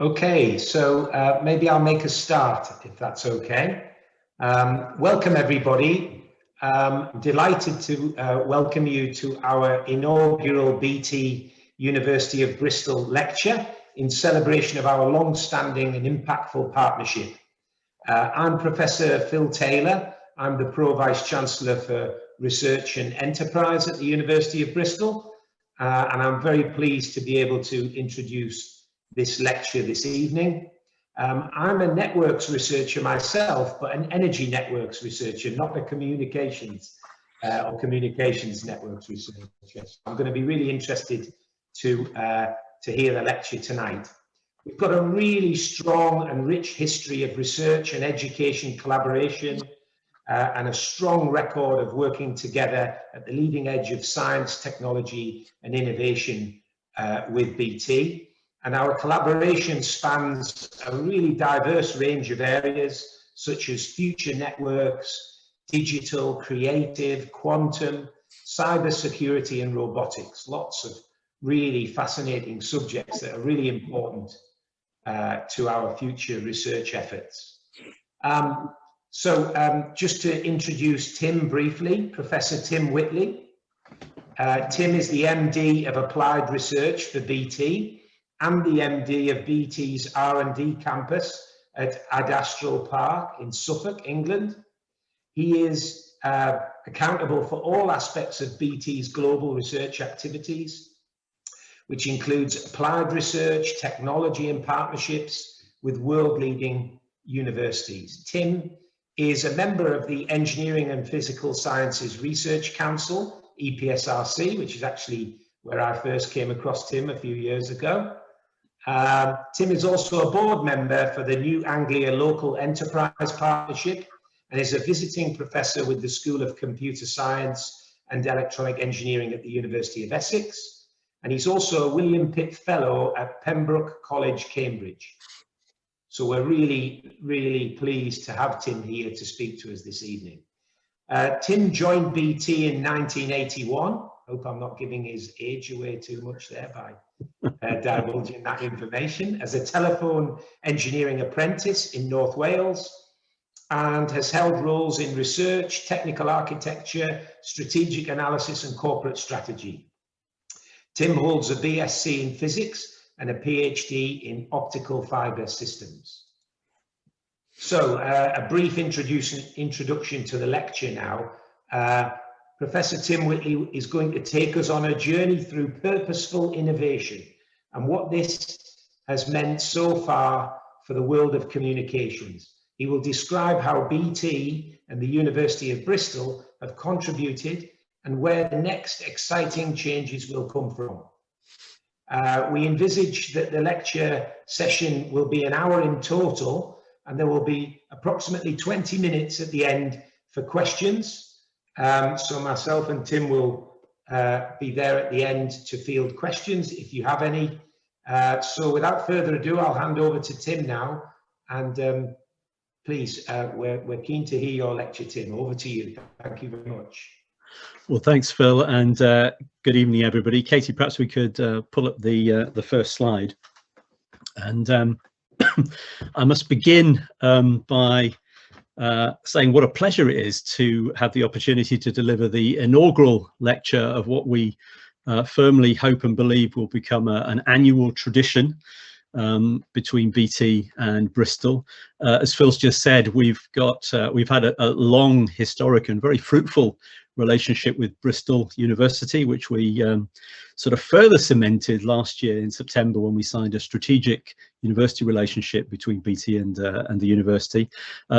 Okay, so maybe I'll make a start if that's okay. Welcome everybody. Delighted to welcome you to our inaugural BT University of Bristol lecture in celebration of our long-standing and impactful partnership. I'm Professor Phil Taylor. I'm the Pro Vice Chancellor for Research and Enterprise at the University of Bristol, and I'm very pleased to be able to introduce this lecture this evening. I'm a networks researcher myself, but an energy networks researcher, not a communications or communications networks researcher. So I'm going to be really interested to hear the lecture tonight. We've got a really strong and rich history of research and education collaboration, and a strong record of working together at the leading edge of science, technology, and innovation with BT. And our collaboration spans a really diverse range of areas, such as future networks, digital, creative, quantum, cybersecurity, and robotics. Lots of really fascinating subjects that are really important to our future research efforts. Just to introduce Tim briefly, Professor Tim Whitley. Tim is the MD of Applied Research for BT and the MD of BT's R&D campus at Adastral Park in Suffolk, England. He is accountable for all aspects of BT's global research activities, which includes applied research, technology and partnerships with world-leading universities. Tim is a member of the Engineering and Physical Sciences Research Council, EPSRC, which is actually where I first came across Tim a few years ago. Tim is also a board member for the New Anglia Local Enterprise Partnership and is a visiting professor with the School of Computer Science and Electronic Engineering at the University of Essex. And he's also a William Pitt Fellow at Pembroke College, Cambridge. So we're really, really pleased to have Tim here to speak to us this evening. Tim joined BT in 1981. Hope I'm not giving his age away too much there by divulging that information, as a telephone engineering apprentice in North Wales, and has held roles in research, technical architecture, strategic analysis and corporate strategy. Tim holds a BSc in physics and a PhD in optical fiber systems. So a brief introduction to the lecture now. Professor Tim Whitley is going to take us on a journey through purposeful innovation and what this has meant so far for the world of communications. He will describe how BT and the University of Bristol have contributed and where the next exciting changes will come from. We envisage that the lecture session will be an hour in total, and there will be approximately 20 minutes at the end for questions. So myself and Tim will be there at the end to field questions if you have any. So without further ado, I'll hand over to Tim now. And please, we're keen to hear your lecture, Tim. Over to you. Thank you very much. Well, thanks, Phil, and good evening, everybody. Katie, perhaps we could pull up the first slide. And I must begin by saying what a pleasure it is to have the opportunity to deliver the inaugural lecture of what we firmly hope and believe will become an annual tradition between BT and Bristol. As Phil's just said, we've had a long, historic and very fruitful relationship with Bristol University, which we sort of further cemented last year in September when we signed a strategic university relationship between BT and the university.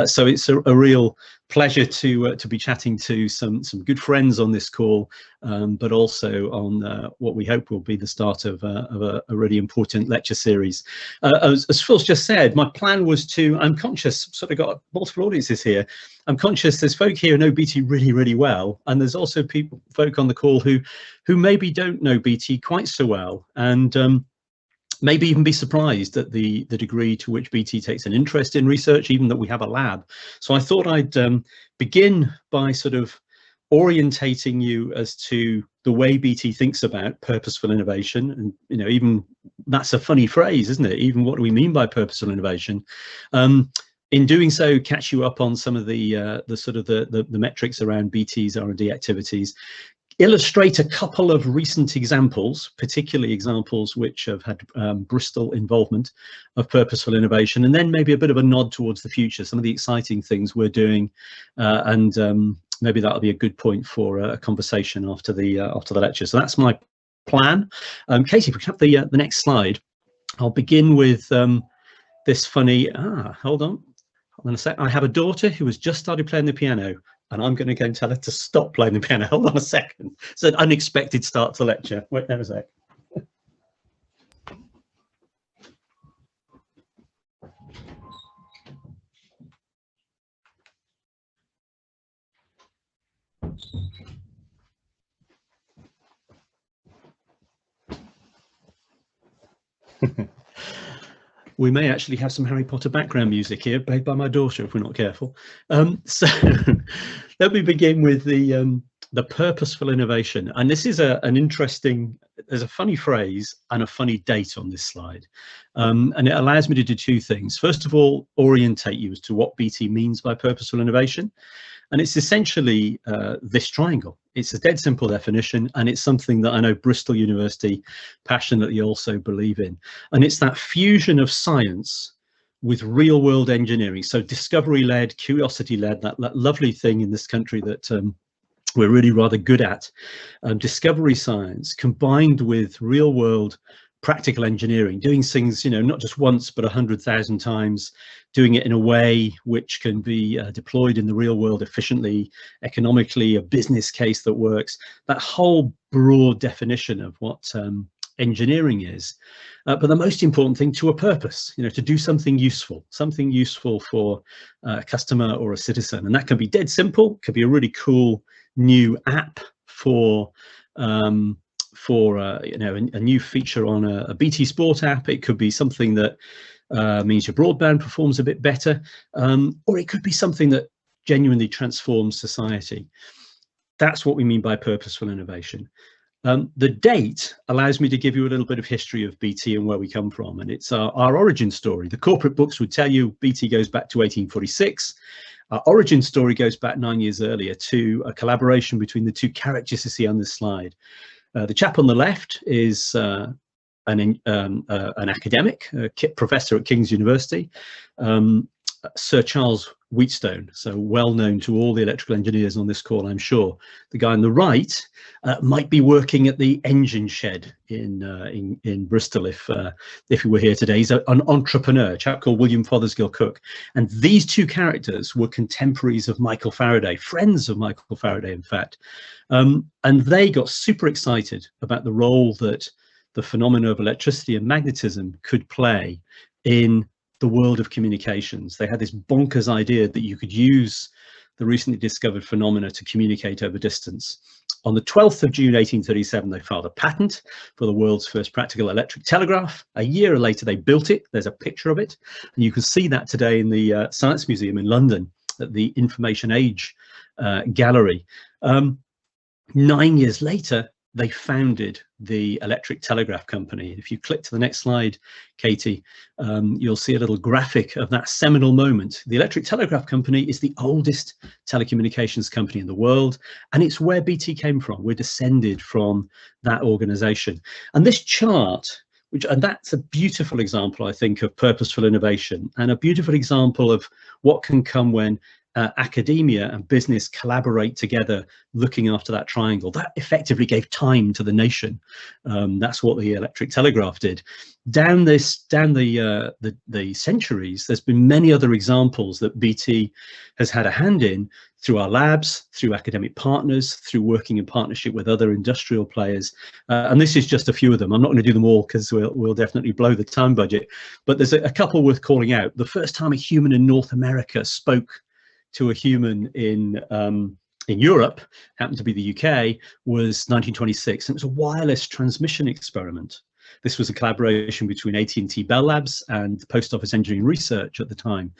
So it's a real pleasure to be chatting to some good friends on this call, but also on what we hope will be the start of a really important lecture series. As Phil's just said, my plan was to, I'm conscious, sort of got multiple audiences here. I'm conscious there's folk here who know BT really, really well, and there's also folk on the call who maybe don't know BT quite so well, and maybe even be surprised at the degree to which BT takes an interest in research, even that we have a lab. So I thought I'd begin by sort of orientating you as to the way BT thinks about purposeful innovation. And, you know, even that's a funny phrase, isn't it? Even what do we mean by purposeful innovation? In doing so, catch you up on some of the sort of the metrics around BT's R&D activities, illustrate a couple of recent examples, particularly examples which have had Bristol involvement of purposeful innovation, and then maybe a bit of a nod towards the future, some of the exciting things we're doing, and maybe that'll be a good point for a conversation after the lecture. So that's my plan. Katie, if we can have the next slide. I'll begin with this funny, hold on a sec. I have a daughter who has just started playing the piano, and I'm going to go and tell her to stop playing the piano. Hold on a second. It's an unexpected start to the lecture. Wait there a sec. We may actually have some Harry Potter background music here, played by my daughter, if we're not careful. So let me begin with the purposeful innovation. And this is an interesting, there's a funny phrase and a funny date on this slide. And it allows me to do two things. First of all, orientate you as to what BT means by purposeful innovation. And it's essentially this triangle. It's a dead simple definition, and it's something that I know Bristol University passionately also believe in. And it's that fusion of science with real world engineering. So discovery-led, curiosity-led, that lovely thing in this country that we're really rather good at. Discovery science combined with real world practical engineering, doing things, you know, not just once, but 100,000 times, doing it in a way which can be deployed in the real world efficiently, economically, a business case that works. That whole broad definition of what engineering is. But the most important thing, to a purpose, you know, to do something useful for a customer or a citizen. And that can be dead simple, could be a really cool new app for you know, a new feature on a BT Sport app. It could be something that means your broadband performs a bit better, or it could be something that genuinely transforms society. That's what we mean by purposeful innovation. The date allows me to give you a little bit of history of BT and where we come from, and it's our origin story. The corporate books would tell you BT goes back to 1846. Our origin story goes back 9 years earlier to a collaboration between the two characters you see on this slide. The chap on the left is an academic, a professor at King's University, Sir Charles Wheatstone, so well known to all the electrical engineers on this call, I'm sure. The guy on the right might be working at the engine shed in Bristol if he were here today. He's an entrepreneur, a chap called William Fothergill Cook. And these two characters were contemporaries of Michael Faraday, friends of Michael Faraday, in fact. And they got super excited about the role that the phenomena of electricity and magnetism could play in the world of communications. They had this bonkers idea that you could use the recently discovered phenomena to communicate over distance. On the 12th of June 1837, they filed a patent for the world's first practical electric telegraph. A year later, they built it. There's a picture of it, and you can see that today in the Science Museum in London at the Information Age Gallery. 9 years later, they founded the Electric Telegraph Company. If you click to the next slide, Katie, you'll see a little graphic of that seminal moment. The Electric Telegraph Company is the oldest telecommunications company in the world, and it's where BT came from. We're descended from that organization. And this chart, and that's a beautiful example, I think, of purposeful innovation, and a beautiful example of what can come when academia and business collaborate together, looking after that triangle. That effectively gave time to the nation. That's what the electric telegraph did. Down the centuries, there's been many other examples that BT has had a hand in through our labs, through academic partners, through working in partnership with other industrial players. And this is just a few of them. I'm not going to do them all because we'll definitely blow the time budget. But there's a couple worth calling out. The first time a human in North America spoke to a human in Europe, happened to be the UK, was 1926. And it was a wireless transmission experiment. This was a collaboration between AT&T Bell Labs and the Post Office Engineering Research at the time.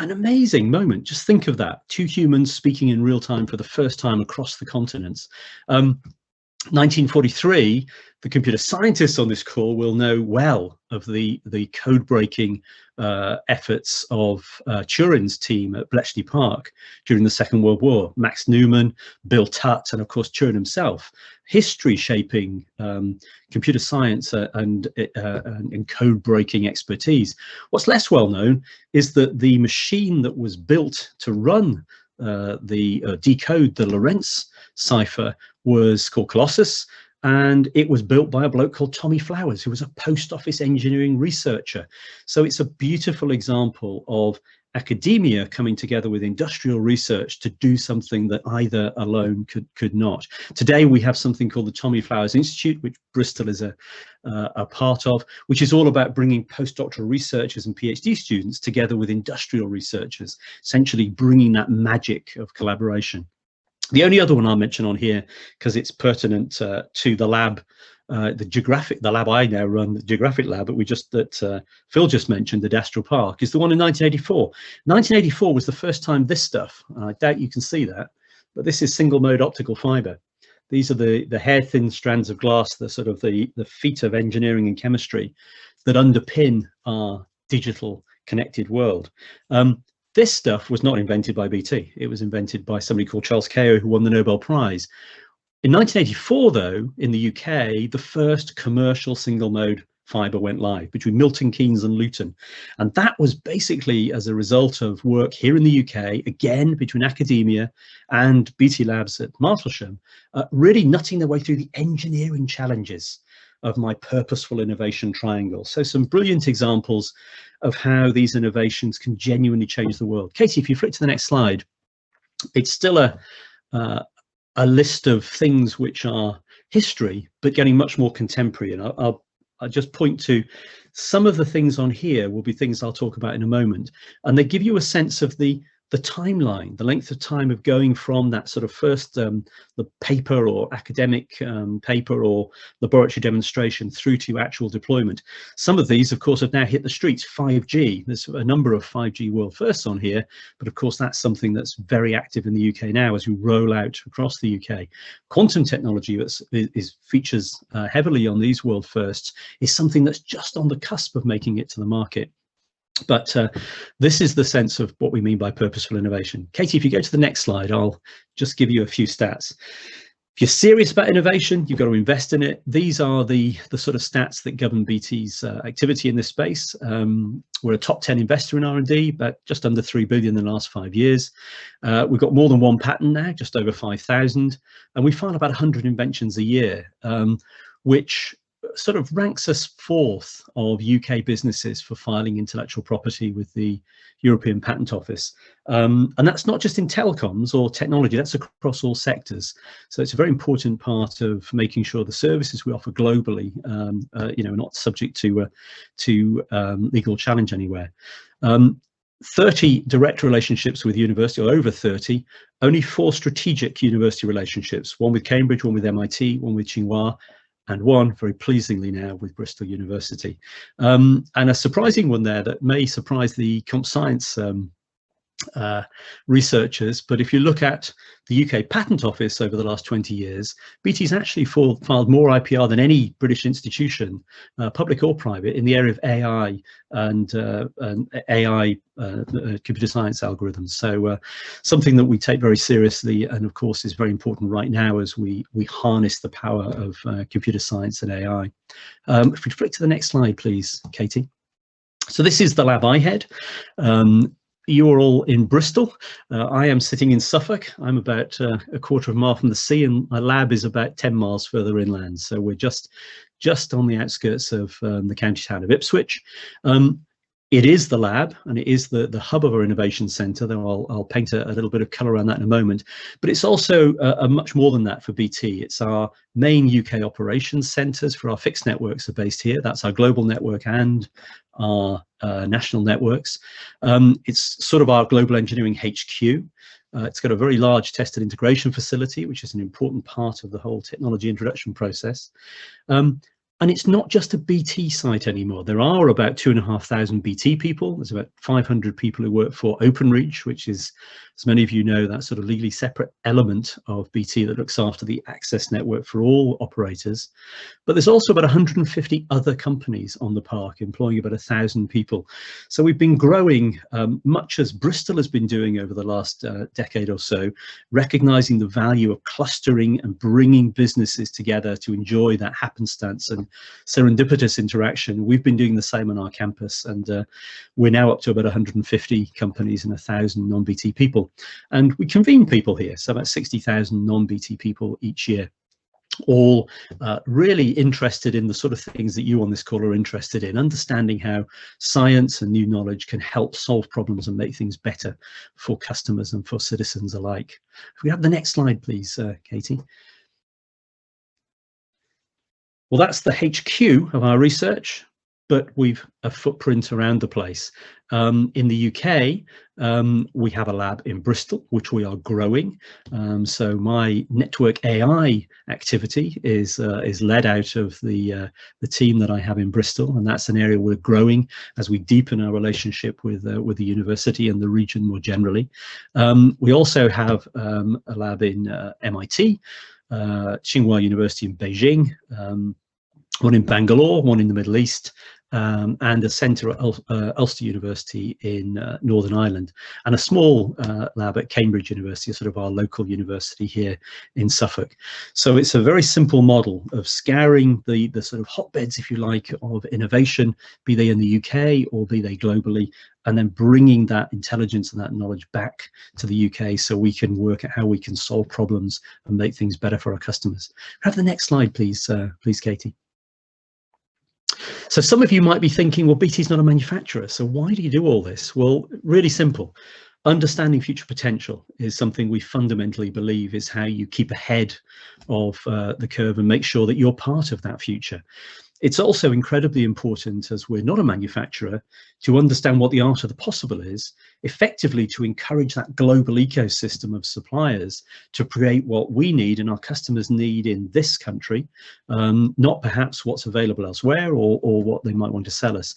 an amazing moment. Just think of that. Two humans speaking in real time for the first time across the continents. 1943, the computer scientists on this call will know well of the code breaking efforts of Turing's team at Bletchley Park during the Second World War. Max Newman, Bill Tutt, and of course Turing himself, history shaping computer science and code breaking expertise. What's less well known is that the machine that was built to run decode the Lorentz cipher was called Colossus, and it was built by a bloke called Tommy Flowers, who was a post office engineering researcher. So it's a beautiful example of academia coming together with industrial research to do something that either alone could not. Today we have something called the Tommy Flowers Institute, which Bristol is a part of, which is all about bringing postdoctoral researchers and PhD students together with industrial researchers, essentially bringing that magic of collaboration. The only other one I'll mention on here, because it's pertinent to the lab, the lab I now run, the geographic lab that Phil just mentioned at Astral Park, is the one in 1984. 1984 was the first time this stuff, I doubt you can see that, but this is single mode optical fiber. These are the hair thin strands of glass, the sort of the feet of engineering and chemistry that underpin our digital connected world. This stuff was not invented by BT. It was invented by somebody called Charles Kao, who won the Nobel Prize. In 1984, though, in the UK, the first commercial single mode fiber went live between Milton Keynes and Luton. And that was basically as a result of work here in the UK, again, between academia and BT Labs at Martlesham, really nutting their way through the engineering challenges of my purposeful innovation triangle. So some brilliant examples of how these innovations can genuinely change the world. Katie, if you flick to the next slide, it's still a list of things which are history, but getting much more contemporary. And I'll just point to some of the things on here will be things I'll talk about in a moment. And they give you a sense of the timeline, the length of time of going from that sort of first the paper or academic paper or laboratory demonstration through to actual deployment. Some of these, of course, have now hit the streets. 5G, there's a number of 5G world firsts on here, but of course that's something that's very active in the UK now as we roll out across the UK. Quantum technology features heavily on these world firsts is something that's just on the cusp of making it to the market. But this is the sense of what we mean by purposeful innovation. Katie, if you go to the next slide, I'll just give you a few stats. If you're serious about innovation, you've got to invest in it. These are the sort of stats that govern BT's activity in this space. We're a top 10 investor in R&D, but just under 3 billion in the last 5 years. We've got more than one patent now, just over 5,000, and we file about 100 inventions a year, which sort of ranks us fourth of UK businesses for filing intellectual property with the European Patent Office. And that's not just in telecoms or technology, that's across all sectors. So it's a very important part of making sure the services we offer globally, are not subject to legal challenge anywhere. 30 direct relationships with university, or over 30, only 4 strategic university relationships, one with Cambridge, one with MIT, one with Tsinghua, and one, very pleasingly now, with Bristol University. And a surprising one there that may surprise the comp science researchers, but if you look at the UK Patent Office over the last 20 years, BT's actually filed more IPR than any British institution, public or private, in the area of AI and AI computer science algorithms. So something that we take very seriously, and of course is very important right now as we harness the power of computer science and AI. If we flick to the next slide, please, Katie. So this is the lab I head. You're all in Bristol. I am sitting in Suffolk. I'm about a quarter of a mile from the sea, and my lab is about 10 miles further inland. So we're just on the outskirts of the county town of Ipswich. It is the lab, and it is the hub of our innovation centre, though I'll paint a little bit of colour around that in a moment. But it's also a much more than that for BT. It's our main UK operations centres for our fixed networks are based here. That's our global network and our national networks. It's sort of our global engineering HQ. It's got a very large test and integration facility, which is an important part of the whole technology introduction process. And it's not just a BT site anymore. There are about 2,500 BT people. There's about 500 people who work for Openreach, which is, as many of you know, that sort of legally separate element of BT that looks after the access network for all operators. But there's also about 150 other companies on the park employing about 1,000 people. So we've been growing much as Bristol has been doing over the last decade or so, recognizing the value of clustering and bringing businesses together to enjoy that happenstance and serendipitous interaction. We've been doing the same on our campus, and we're now up to about 150 companies and 1,000 non-BT people. And we convene people here, so about 60,000 non-BT people each year, all really interested in the sort of things that you on this call are interested in, understanding how science and new knowledge can help solve problems and make things better for customers and for citizens alike. If we have the next slide, please, Katie. Well, that's the HQ of our research, but we've a footprint around the place. In the UK, we have a lab in Bristol, which we are growing. So my network AI activity is led out of the team that I have in Bristol, and that's an area we're growing as we deepen our relationship with the university and the region more generally. We also have a lab in MIT, Tsinghua University in Beijing, one in Bangalore, one in the Middle East, and a centre at Ulster University in Northern Ireland, and a small lab at Cambridge University, sort of our local university here in Suffolk. So it's a very simple model of scouring the sort of hotbeds, if you like, of innovation, be they in the UK or be they globally, and then bringing that intelligence and that knowledge back to the UK so we can work at how we can solve problems and make things better for our customers. Have the next slide, please, please, Katie. So some of you might be thinking, well, BT's not a manufacturer, so why do you do all this? Well, really simple. Understanding future potential is something we fundamentally believe is how you keep ahead of the curve and make sure that you're part of that future. It's also incredibly important, as we're not a manufacturer, to understand what the art of the possible is, effectively to encourage that global ecosystem of suppliers to create what we need and our customers need in this country, not perhaps what's available elsewhere or what they might want to sell us.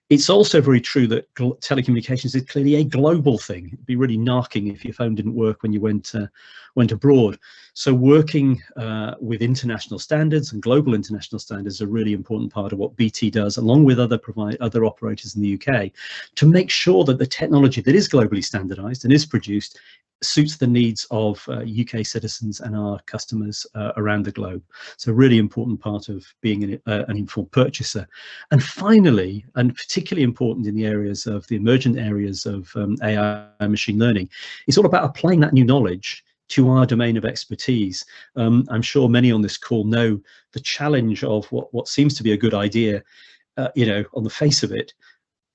It's also very true that telecommunications is clearly a global thing. It'd be really narking if your phone didn't work when you went abroad. So working with international standards and global international standards is a really important part of what BT does, along with other operators in the UK, to make sure that the technology that is globally standardized and is produced suits the needs of UK citizens and our customers around the globe. So a really important part of being an informed purchaser. And finally, and particularly important in the areas of the emergent areas of AI and machine learning, it's all about applying that new knowledge to our domain of expertise. I'm sure many on this call know the challenge of what seems to be a good idea, you know, on the face of it.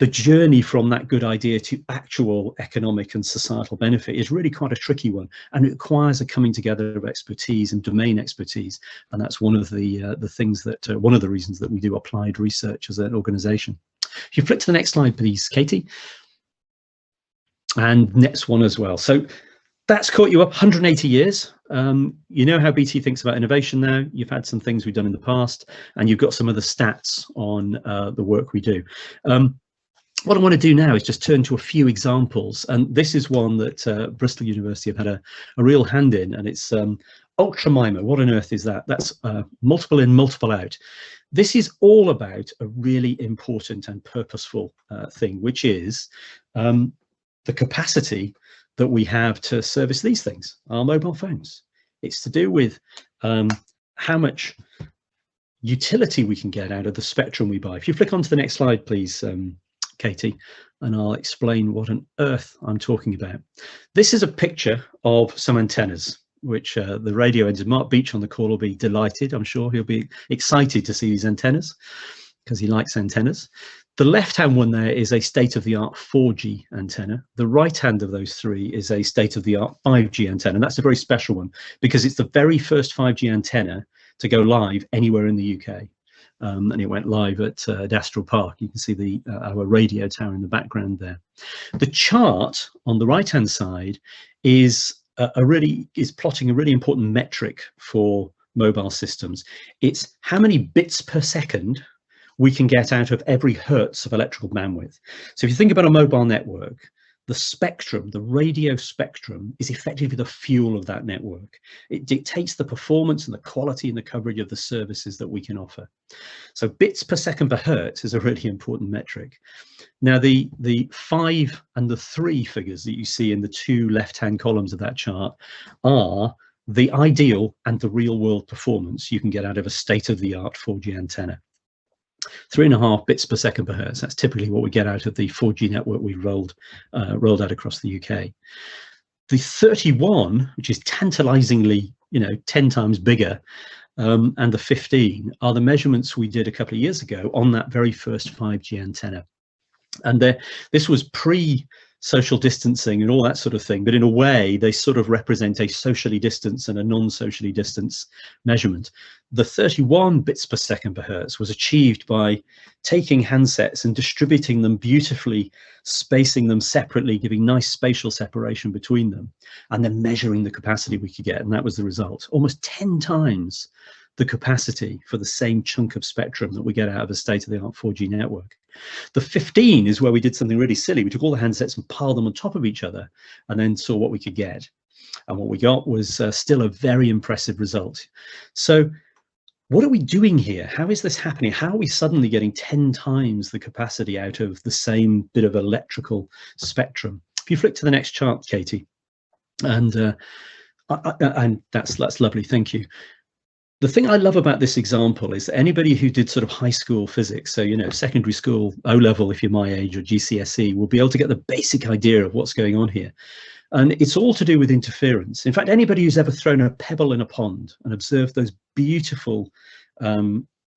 The journey from that good idea to actual economic and societal benefit is really quite a tricky one, and it requires a coming together of expertise and domain expertise. And that's one of the things that one of the reasons that we do applied research as an organization. If you flip to the next slide, please, Katie, and next one as well. So that's caught you up 180 years. You know how BT thinks about innovation now. You've had some things we've done in the past, and you've got some of the stats on the work we do. What I want to do now is just turn to a few examples, and this is one that Bristol University have had a real hand in, and it's Ultra MIMO. What on earth is that? That's multiple in, multiple out. This is all about a really important and purposeful thing, which is the capacity that we have to service these things, our mobile phones. It's to do with how much utility we can get out of the spectrum we buy. If you flick onto the next slide, please, Katie, and I'll explain what on earth I'm talking about. This is a picture of some antennas, which the radio engineer Mark Beach on the call will be delighted. I'm sure he'll be excited to see these antennas because he likes antennas. The left-hand one there is a state-of-the-art 4G antenna. The right-hand of those three is a state-of-the-art 5G antenna. And that's a very special one because it's the very first 5G antenna to go live anywhere in the UK. And it went live at Astral Park. You can see our radio tower in the background there. The chart on the right-hand side is plotting a really important metric for mobile systems. It's how many bits per second we can get out of every hertz of electrical bandwidth. So if you think about a mobile network, the spectrum, the radio spectrum, is effectively the fuel of that network. It dictates the performance and the quality and the coverage of the services that we can offer. So bits per second per hertz is a really important metric. Now, the 5 and the 3 figures that you see in the two left-hand columns of that chart are the ideal and the real-world performance you can get out of a state-of-the-art 4G antenna. 3.5 bits per second per hertz. That's typically what we get out of the 4G network we rolled out across the UK. The 31, which is tantalizingly, 10 times bigger, and the 15 are the measurements we did a couple of years ago on that very first 5G antenna. And this was pre-social distancing and all that sort of thing, but in a way they sort of represent a socially distanced and a non-socially distanced measurement. The 31 bits per second per hertz was achieved by taking handsets and distributing them beautifully, spacing them separately, giving nice spatial separation between them, and then measuring the capacity we could get, and that was the result. Almost 10 times the capacity for the same chunk of spectrum that we get out of a state-of-the-art 4G network. The 15 is where we did something really silly. We took all the handsets and piled them on top of each other and then saw what we could get. And what we got was still a very impressive result. So what are we doing here? How is this happening? How are we suddenly getting 10 times the capacity out of the same bit of electrical spectrum? If you flick to the next chart, Katie, and that's lovely, thank you. The thing I love about this example is that anybody who did sort of high school physics, so, secondary school, O-level, if you're my age, or GCSE, will be able to get the basic idea of what's going on here. And it's all to do with interference. In fact, anybody who's ever thrown a pebble in a pond and observed those beautiful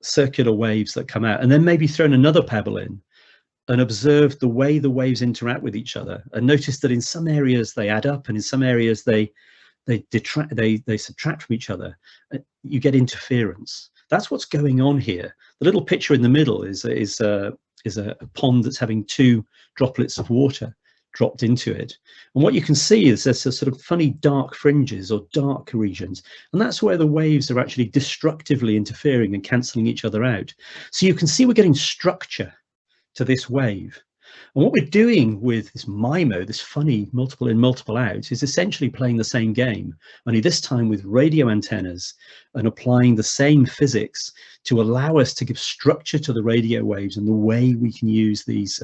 circular waves that come out, and then maybe thrown another pebble in and observed the way the waves interact with each other, and noticed that in some areas they add up and in some areas they subtract from each other, you get interference. That's what's going on here. The little picture in the middle is a pond that's having 2 droplets of water dropped into it. And what you can see is there's a sort of funny dark fringes or dark regions. And that's where the waves are actually destructively interfering and cancelling each other out. So you can see we're getting structure to this wave. And what we're doing with this MIMO, this funny multiple in, multiple out, is essentially playing the same game, only this time with radio antennas and applying the same physics to allow us to give structure to the radio waves and the way we can use these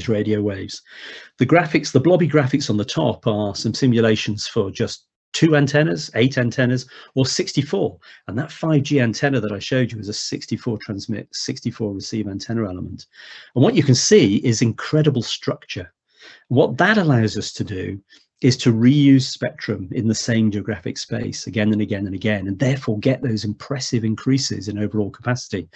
radio waves. The graphics, the blobby graphics on the top, are some simulations for just 2 antennas, 8 antennas, or 64. And that 5G antenna that I showed you is a 64 transmit, 64 receive antenna element. And what you can see is incredible structure. And what that allows us to do is to reuse spectrum in the same geographic space again and again and again, and therefore get those impressive increases in overall capacity.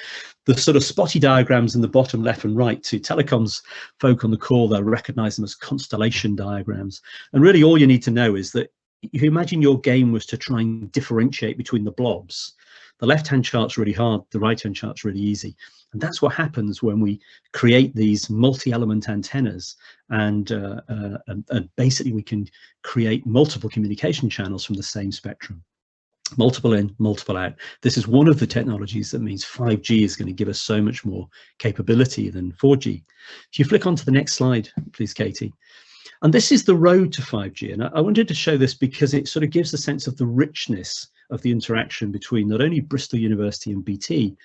The sort of spotty diagrams in the bottom left and right, to telecoms folk on the call, they'll recognize them as constellation diagrams. And really all you need to know is that if you imagine your game was to try and differentiate between the blobs, the left-hand chart's really hard, the right-hand chart's really easy. And that's what happens when we create these multi-element antennas, and basically we can create multiple communication channels from the same spectrum. Multiple in, multiple out. This is one of the technologies that means 5G is going to give us so much more capability than 4G. If you flick onto the next slide, please, Katie. And this is the road to 5G. And I wanted to show this because it sort of gives a sense of the richness of the interaction between not only Bristol University and BT,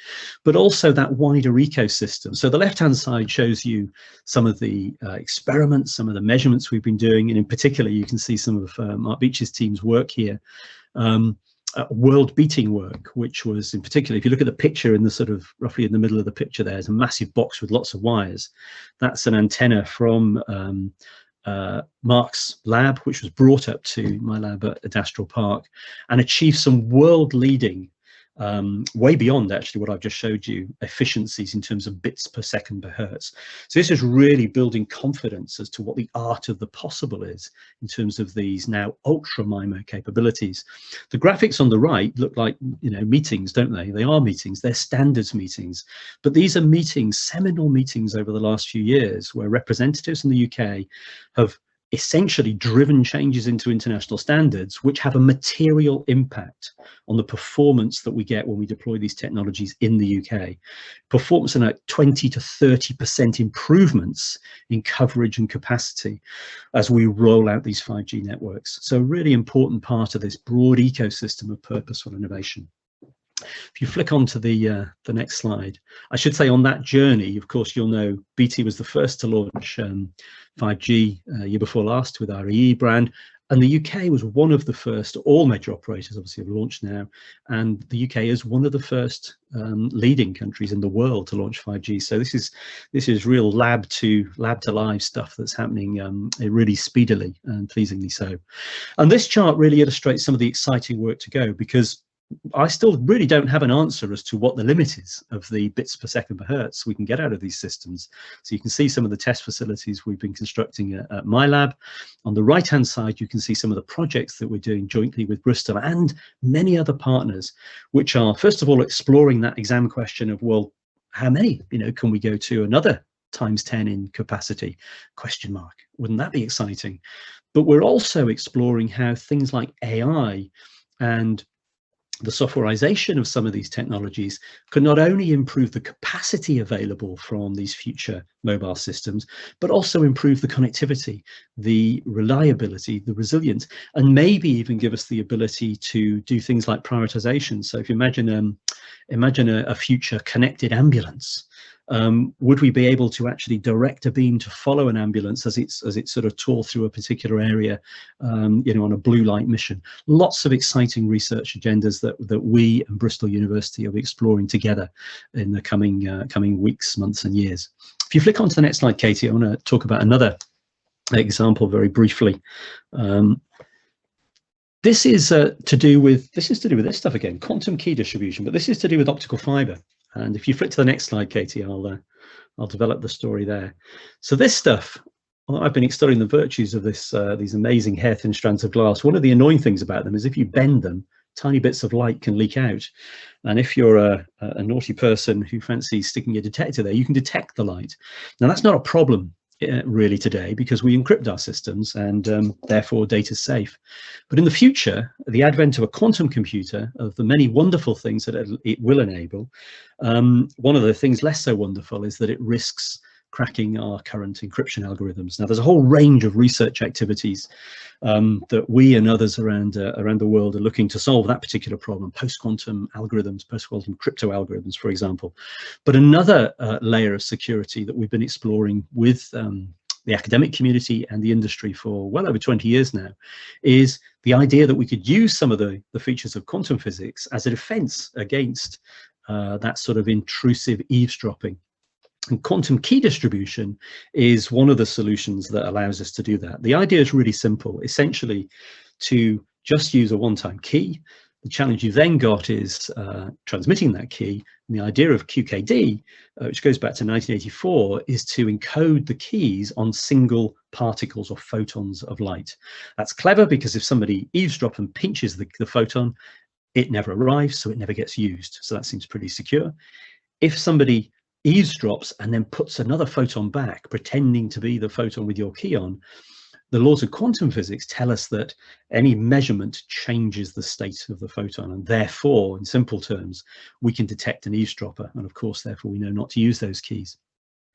but also that wider ecosystem. So the left-hand side shows you some of the experiments, some of the measurements we've been doing. And in particular, you can see some of Mark Beech's team's work here. World beating work, which was in particular, if you look at the picture in the sort of roughly in the middle of the picture, there's a massive box with lots of wires. That's an antenna from Mark's lab, which was brought up to my lab at Adastral Park and achieved some world-leading, way beyond actually what I've just showed you, efficiencies in terms of bits per second per hertz. So this is really building confidence as to what the art of the possible is in terms of these now ultra MIMO capabilities. The graphics on the right look like, meetings, don't they? They are meetings, they're standards meetings, but these are meetings, seminal meetings over the last few years, where representatives in the UK have essentially driven changes into international standards, which have a material impact on the performance that we get when we deploy these technologies in the UK. Performance in like 20 to 30% improvements in coverage and capacity as we roll out these 5G networks. So a really important part of this broad ecosystem of purposeful innovation. If you flick on to the next slide, I should say on that journey, of course, you'll know BT was the first to launch 5G year before last with our EE brand, and the UK was one of the first. All major operators obviously have launched now, and the UK is one of the first leading countries in the world to launch 5G. So this is real lab to live stuff that's happening really speedily and pleasingly so. And this chart really illustrates some of the exciting work to go, because I still really don't have an answer as to what the limit is of the bits per second per hertz we can get out of these systems. So you can see some of the test facilities we've been constructing at my lab. On the right hand side, you can see some of the projects that we're doing jointly with Bristol and many other partners, which are, first of all, exploring that exam question of, well, how many, can we go to another times 10 in capacity? Question mark. Wouldn't that be exciting? But we're also exploring how things like AI and the softwareization of some of these technologies could not only improve the capacity available from these future mobile systems, but also improve the connectivity, the reliability, the resilience, and maybe even give us the ability to do things like prioritization. So if you imagine a future connected ambulance, would we be able to actually direct a beam to follow an ambulance as it sort of tore through a particular area, on a blue light mission? Lots of exciting research agendas that we and Bristol University will be exploring together in the coming weeks, months, and years. If you flick on to the next slide, Katie, I want to talk about another example very briefly. This is to do with this stuff again, quantum key distribution, but this is to do with optical fiber. And if you flick to the next slide, Katie, I'll develop the story there. So this stuff, I've been studying the virtues of these amazing hair-thin strands of glass. One of the annoying things about them is if you bend them, tiny bits of light can leak out. And if you're a naughty person who fancies sticking a detector there, you can detect the light. Now, that's not a problem really today, because we encrypt our systems and therefore data is safe. But in the future, the advent of a quantum computer, of the many wonderful things that it will enable, one of the things less so wonderful is that it risks cracking our current encryption algorithms. Now, there's a whole range of research activities that we and others around the world are looking to solve that particular problem, post-quantum algorithms, post-quantum crypto algorithms, for example. But another layer of security that we've been exploring with the academic community and the industry for well over 20 years now is the idea that we could use some of the features of quantum physics as a defense against that sort of intrusive eavesdropping. And quantum key distribution is one of the solutions that allows us to do that. The idea is really simple, essentially to just use a one-time key. The challenge you've then got is transmitting that key. And the idea of QKD, which goes back to 1984, is to encode the keys on single particles or photons of light. That's clever because if somebody eavesdrops and pinches the photon, it never arrives, so it never gets used. So that seems pretty secure. If somebody eavesdrops and then puts another photon back, pretending to be the photon with your key on, the laws of quantum physics tell us that any measurement changes the state of the photon, and therefore, in simple terms, we can detect an eavesdropper, and of course, therefore, we know not to use those keys.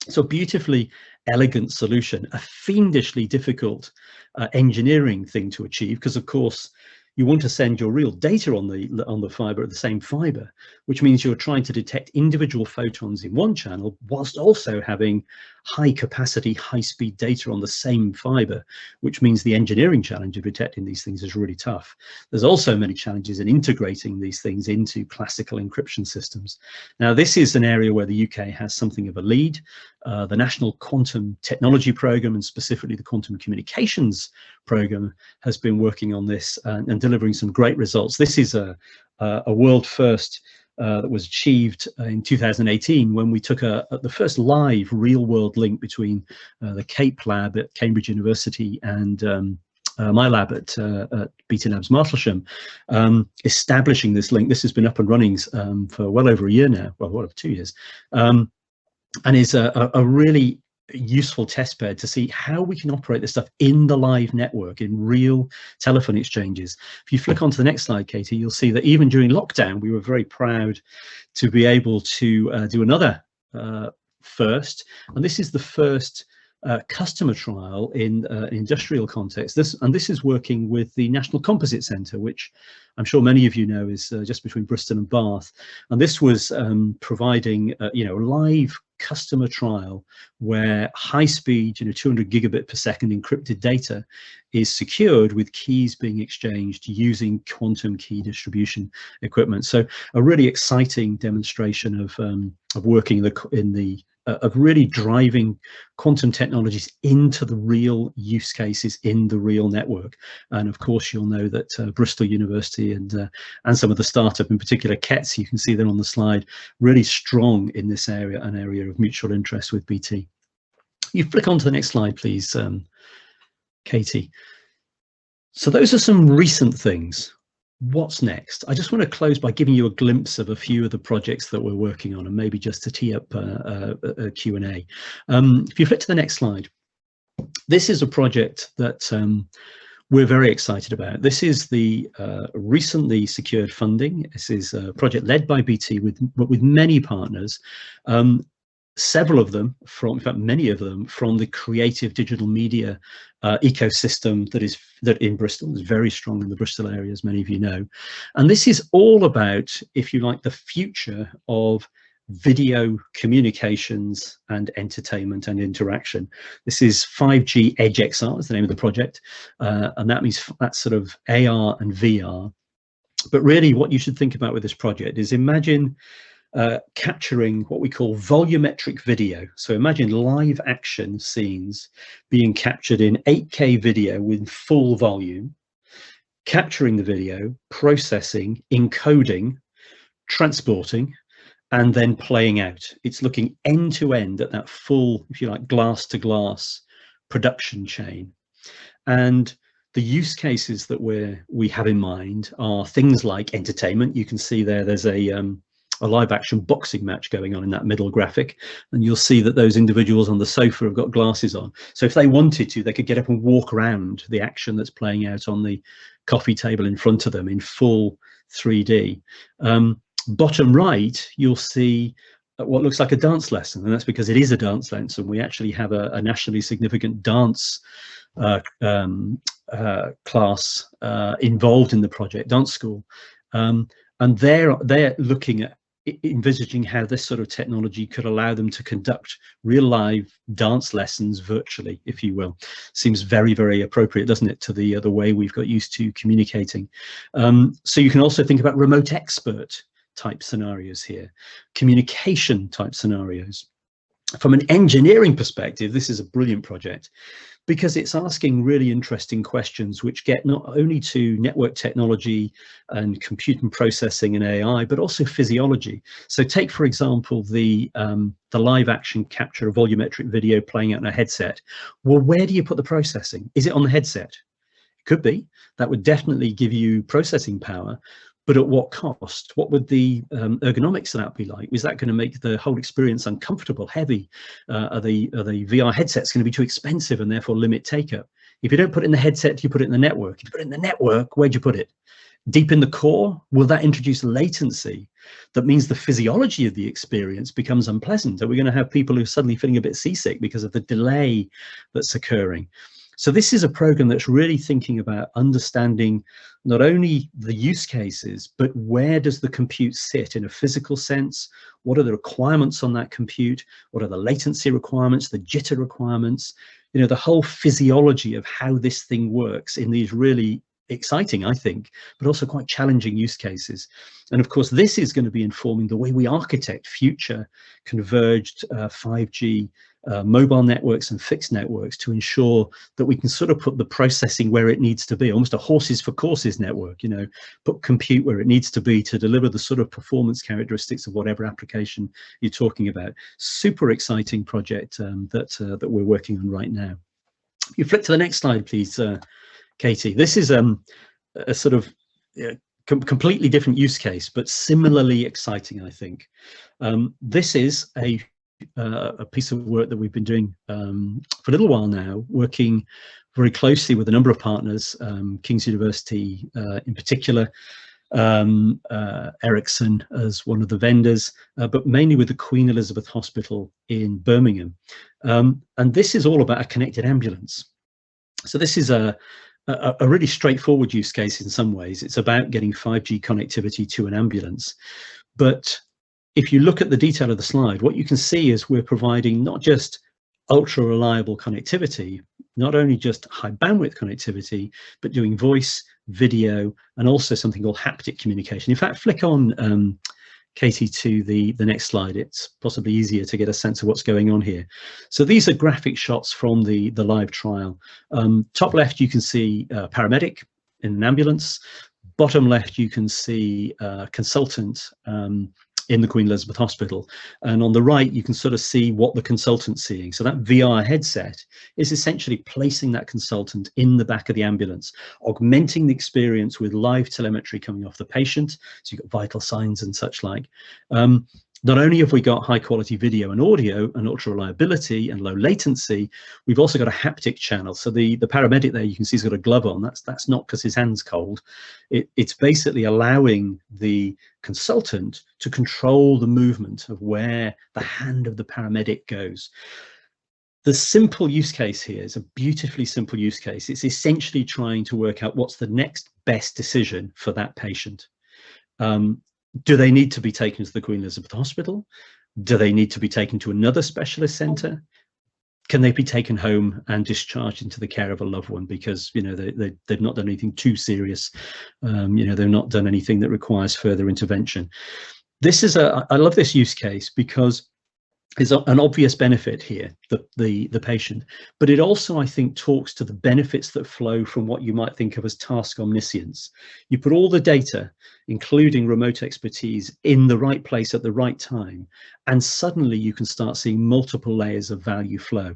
So, beautifully elegant solution, a fiendishly difficult engineering thing to achieve, because of course, you want to send your real data on the fiber at the same fiber, which means you're trying to detect individual photons in one channel whilst also having high capacity, high speed data on the same fiber, which means the engineering challenge of detecting these things is really tough. There's also many challenges in integrating these things into classical encryption systems. Now, this is an area where the UK has something of a lead. The National Quantum Technology Programme, and specifically the Quantum Communications Programme, has been working on this and delivering some great results. This is a world first that was achieved in 2018 when we took the first live real-world link between the CAPE lab at Cambridge University and my lab at BT Labs Martlesham, establishing this link. This has been up and running for well over a year now, well, 2 years, and is a really useful testbed to see how we can operate this stuff in the live network, in real telephone exchanges. If you flick onto the next slide, Katie, you'll see that even during lockdown, we were very proud to be able to do another first, and this is the first customer trial in industrial context. This is working with the National Composite Centre, which I'm sure many of you know is just between Bristol and Bath. And this was providing live customer trial where high speed 200 gigabit per second encrypted data is secured with keys being exchanged using quantum key distribution equipment. So a really exciting demonstration of working of really driving quantum technologies into the real use cases in the real network. And of course, you'll know that Bristol University and some of the startup, in particular KETS, you can see there on the slide, really strong in this area, an area of mutual interest with BT. You flick on to the next slide, please, Katie. So those are some recent things. What's next? I just want to close by giving you a glimpse of a few of the projects that we're working on, and maybe just to tee up a Q&A. If you flip to the next slide, this is a project that we're very excited about. This is the recently secured funding. This is a project led by BT with many partners. Several of them in fact, many of them from the creative digital media ecosystem that in Bristol is very strong in the Bristol area, as many of you know. And this is all about, if you like, the future of video communications and entertainment and interaction. This is 5G Edge XR is the name of the project, and that means that's sort of AR and VR. But really what you should think about with this project is imagine capturing what we call volumetric video. So imagine live action scenes being captured in 8K video with full volume, capturing the video, processing, encoding, transporting, and then playing out. It's looking end to end at that full, if you like, glass to glass production chain. And the use cases that we have in mind are things like entertainment. You can see there's a live action boxing match going on in that middle graphic, and you'll see that those individuals on the sofa have got glasses on. So if they wanted to, they could get up and walk around the action that's playing out on the coffee table in front of them in full 3D. Bottom right, you'll see what looks like a dance lesson, and that's because it is a dance lesson. We actually have a nationally significant dance class involved in the project, dance school, and they're looking at envisaging how this sort of technology could allow them to conduct real live dance lessons virtually, if you will. Seems very, very appropriate, doesn't it, to the way we've got used to communicating. So you can also think about remote expert type scenarios here, communication type scenarios. From an engineering perspective, this is a brilliant project because it's asking really interesting questions which get not only to network technology and compute and processing and AI, but also physiology. So take, for example, the live action capture of volumetric video playing out in a headset. Well, where do you put the processing? Is it on the headset? It could be. That would definitely give you processing power. But at what cost? What would the ergonomics of that be like? Is that going to make the whole experience uncomfortable, heavy? Are the VR headsets going to be too expensive and therefore limit take-up? If you don't put it in the headset, you put it in the network. If you put it in the network, where'd you put it? Deep in the core? Will that introduce latency? That means the physiology of the experience becomes unpleasant. Are we going to have people who are suddenly feeling a bit seasick because of the delay that's occurring? So this is a program that's really thinking about understanding not only the use cases, but where does the compute sit in a physical sense? What are the requirements on that compute? What are the latency requirements, the jitter requirements? You know, the whole physiology of how this thing works in these really exciting, I think, but also quite challenging use cases. And of course, this is going to be informing the way we architect future converged 5G mobile networks and fixed networks to ensure that we can sort of put the processing where it needs to be, almost a horses for courses network, you know, put compute where it needs to be to deliver the sort of performance characteristics of whatever application you're talking about. Super exciting project that we're working on right now. You flip to the next slide, please, Katie. This is a sort of completely different use case, but similarly exciting, I think. This is a a piece of work that we've been doing for a little while now, working very closely with a number of partners, King's University in particular, Ericsson as one of the vendors, but mainly with the Queen Elizabeth Hospital in Birmingham. And this is all about a connected ambulance. So this is a really straightforward use case in some ways. It's about getting 5G connectivity to an ambulance. But if you look at the detail of the slide, what you can see is we're providing not just ultra reliable connectivity, not only just high bandwidth connectivity, but doing voice, video, and also something called haptic communication. In fact, flick on, Katie, to the next slide. It's possibly easier to get a sense of what's going on here. So these are graphic shots from the live trial. Top left, you can see a paramedic in an ambulance. Bottom left, you can see a consultant in the Queen Elizabeth Hospital, and on the right you can sort of see what the consultant's seeing. So that VR headset is essentially placing that consultant in the back of the ambulance, augmenting the experience with live telemetry coming off the patient, so you've got vital signs and such like. Not only have we got high quality video and audio and ultra reliability and low latency, we've also got a haptic channel. So the paramedic there, you can see he's got a glove on. That's not because his hand's cold. It's basically allowing the consultant to control the movement of where the hand of the paramedic goes. The simple use case here is a beautifully simple use case. It's essentially trying to work out what's the next best decision for that patient. Do they need to be taken to the Queen Elizabeth Hospital? Do they need to be taken to another specialist centre? Can they be taken home and discharged into the care of a loved one because, you know, they've not done anything too serious? You know, they've not done anything that requires further intervention. This is I love this use case because there's an obvious benefit here, the patient, but it also, I think, talks to the benefits that flow from what you might think of as task omniscience. You put all the data, including remote expertise, in the right place at the right time, and suddenly you can start seeing multiple layers of value flow.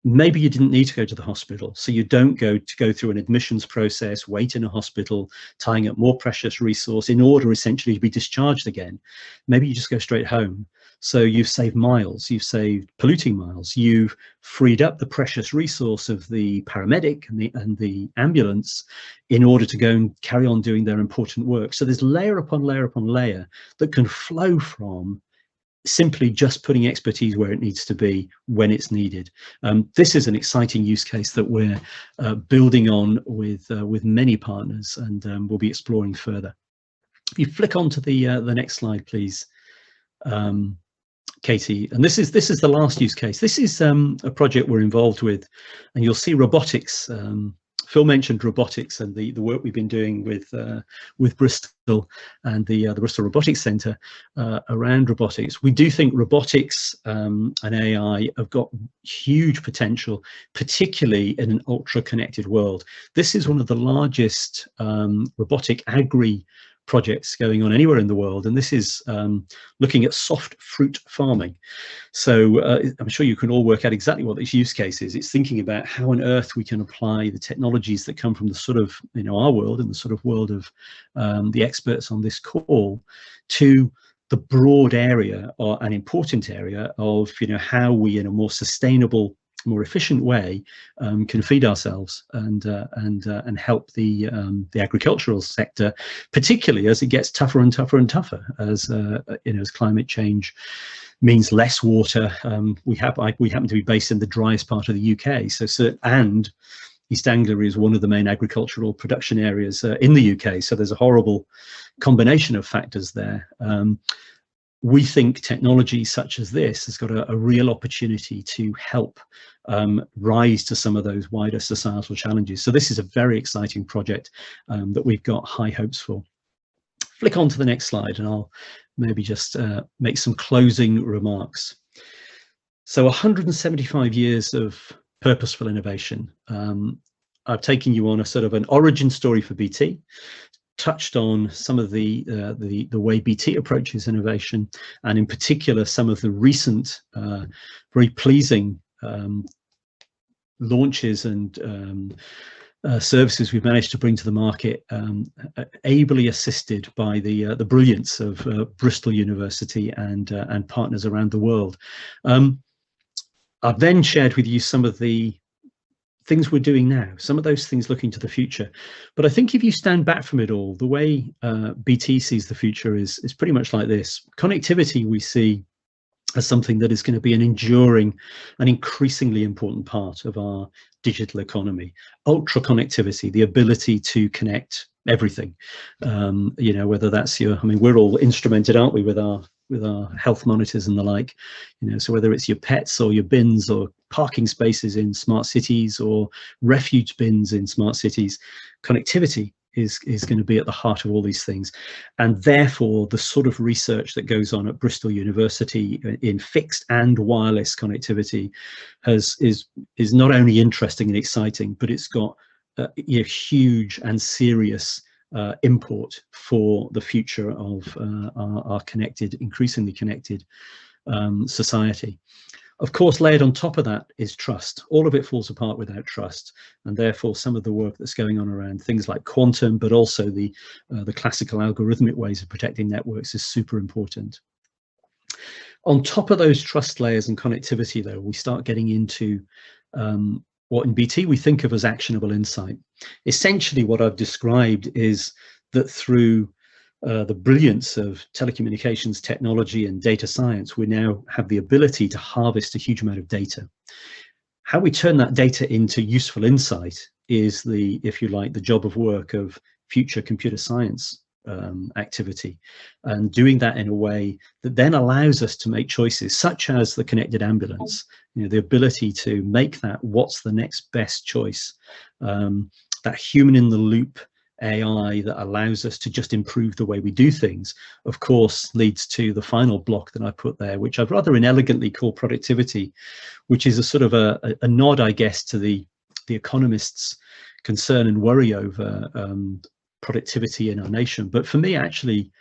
Maybe you didn't need to go to the hospital, so you don't go through an admissions process, wait in a hospital, tying up more precious resource in order essentially to be discharged again. Maybe you just go straight home. So you've saved miles, you've saved polluting miles, you've freed up the precious resource of the paramedic and the ambulance in order to go and carry on doing their important work. So there's layer upon layer upon layer that can flow from simply just putting expertise where it needs to be when it's needed. This is an exciting use case that we're building on with many partners, and we'll be exploring further. If you flick on to the next slide, please, Katie, and this is the last use case. This is a project we're involved with, and you'll see robotics. Phil mentioned robotics and the work we've been doing with Bristol and the Bristol Robotics Centre around robotics. We do think robotics and AI have got huge potential, particularly in an ultra-connected world. This is one of the largest robotic agri projects going on anywhere in the world, and this is looking at soft fruit farming. So I'm sure you can all work out exactly what this use case is. It's thinking about how on earth we can apply the technologies that come from the sort of, you know, our world and the sort of world of the experts on this call to the broad area, or an important area of, you know, how we in a more sustainable, more efficient way can feed ourselves and help the agricultural sector, particularly as it gets tougher and tougher and tougher, as you know, as climate change means less water. We happen to be based in the driest part of the UK, and East Anglia is one of the main agricultural production areas in the UK. So there's a horrible combination of factors there. We think technology such as this has got a real opportunity to help rise to some of those wider societal challenges. So this is a very exciting project that we've got high hopes for. Flick on to the next slide and I'll maybe just make some closing remarks. So 175 years of purposeful innovation. I've taken you on a sort of an origin story for BT, touched on some of the way BT approaches innovation, and in particular some of the recent very pleasing launches and services we've managed to bring to the market, ably assisted by the brilliance of Bristol University and partners around the world. I've then shared with you some of the things we're doing now, some of those things looking to the future. But I think if you stand back from it all, the way BT sees the future is pretty much like this. Connectivity we see as something that is going to be an enduring and increasingly important part of our digital economy. Ultra connectivity, the ability to connect everything, you know, whether that's your, I mean, we're all instrumented, aren't we, with our health monitors and the like, you know, so whether it's your pets or your bins or parking spaces in smart cities or refuge bins in smart cities, connectivity is going to be at the heart of all these things. And therefore the sort of research that goes on at Bristol University in fixed and wireless connectivity is not only interesting and exciting, but it's got a huge and serious import for the future of our connected, increasingly connected society. Of course, layered on top of that is trust. All of it falls apart without trust, and therefore some of the work that's going on around things like quantum, but also the classical algorithmic ways of protecting networks is super important. On top of those trust layers and connectivity, though, we start getting into what in BT we think of as actionable insight. Essentially, what I've described is that through the brilliance of telecommunications technology and data science, we now have the ability to harvest a huge amount of data. How we turn that data into useful insight is the, if you like, the job of work of future computer science activity, and doing that in a way that then allows us to make choices such as the connected ambulance, you know, the ability to make that what's the next best choice, that human in the loop AI that allows us to just improve the way we do things, of course, leads to the final block that I put there, which I've rather inelegantly called productivity, which is a sort of a nod, I guess, to the economists' concern and worry over productivity in our nation. But for me, actually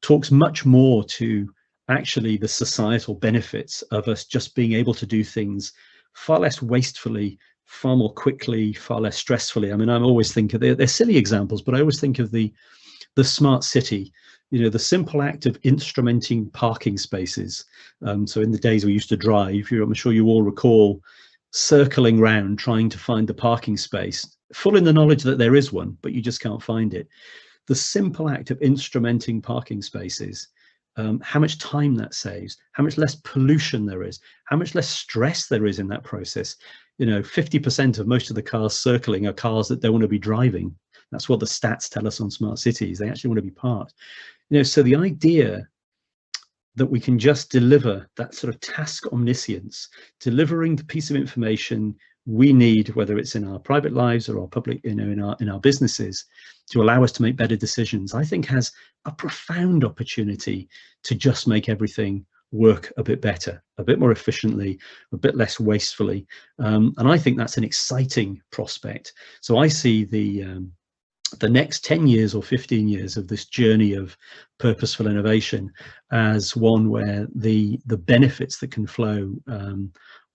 talks much more to actually the societal benefits of us just being able to do things far less wastefully, far more quickly, far less stressfully. I mean, I always think of, they're silly examples, but I always think of the smart city, you know, the simple act of instrumenting parking spaces. So in the days we used to drive, I'm sure you all recall circling round trying to find the parking space, full in the knowledge that there is one, but you just can't find it. The simple act of instrumenting parking spaces, how much time that saves, how much less pollution there is, how much less stress there is in that process. You know, 50% of most of the cars circling are cars that don't want to be driving. That's what the stats tell us on smart cities. They actually want to be parked. You know, so the idea that we can just deliver that sort of task omniscience, delivering the piece of information we need, whether it's in our private lives or our public, you know, in our businesses, to allow us to make better decisions, I think has a profound opportunity to just make everything work a bit better, a bit more efficiently, a bit less wastefully. And I think that's an exciting prospect. So I see the next 10 years or 15 years of this journey of purposeful innovation as one where the benefits that can flow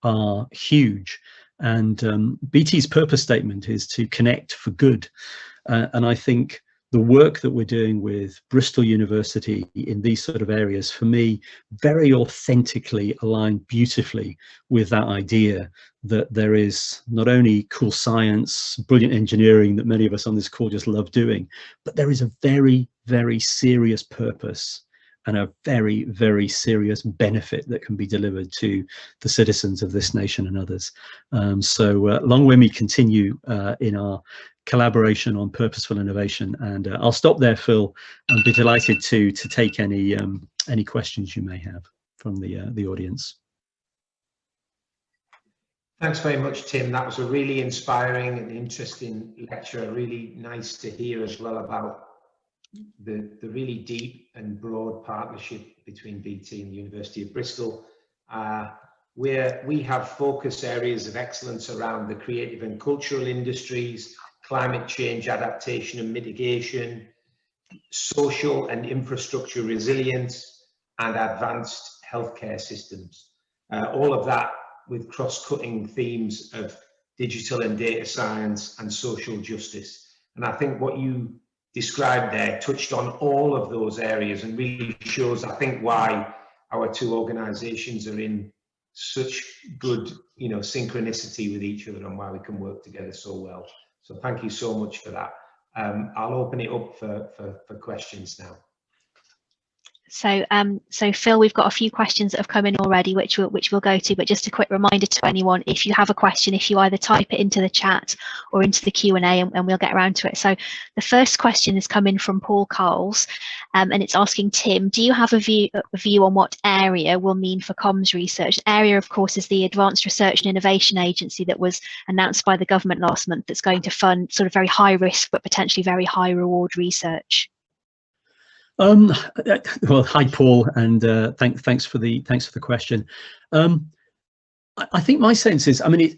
are huge. And BT's purpose statement is to connect for good. And I think the work that we're doing with Bristol University in these sort of areas, for me, very authentically aligned beautifully with that idea that there is not only cool science, brilliant engineering that many of us on this call just love doing, but there is a very, very serious purpose and a very, very serious benefit that can be delivered to the citizens of this nation and others. So long may we continue in our collaboration on purposeful innovation. And I'll stop there, Phil, and be delighted to take any questions you may have from the audience. Thanks very much, Tim. That was a really inspiring and interesting lecture. Really nice to hear as well about the really deep and broad partnership between BT and the University of Bristol, where we have focus areas of excellence around the creative and cultural industries, climate change adaptation and mitigation, social and infrastructure resilience, and advanced healthcare systems. All of that with cross-cutting themes of digital and data science, and social justice. And I think what you described there touched on all of those areas and really shows, I think, why our two organizations are in such good, synchronicity with each other and why we can work together so well. So thank you so much for that. I'll open it up for questions now. So Phil, we've got a few questions that have come in already, which we'll go to. But just a quick reminder to anyone: if you have a question, if you either type it into the chat or into the Q&A, and we'll get around to it. So the first question is coming from Paul Coles, and it's asking Tim, do you have a view on what area will mean for comms research? Area, of course, is the Advanced Research and Innovation Agency that was announced by the government last month. That's going to fund sort of very high risk but potentially very high reward research. Well, hi Paul, and thanks for the question. I think my sense is, I mean,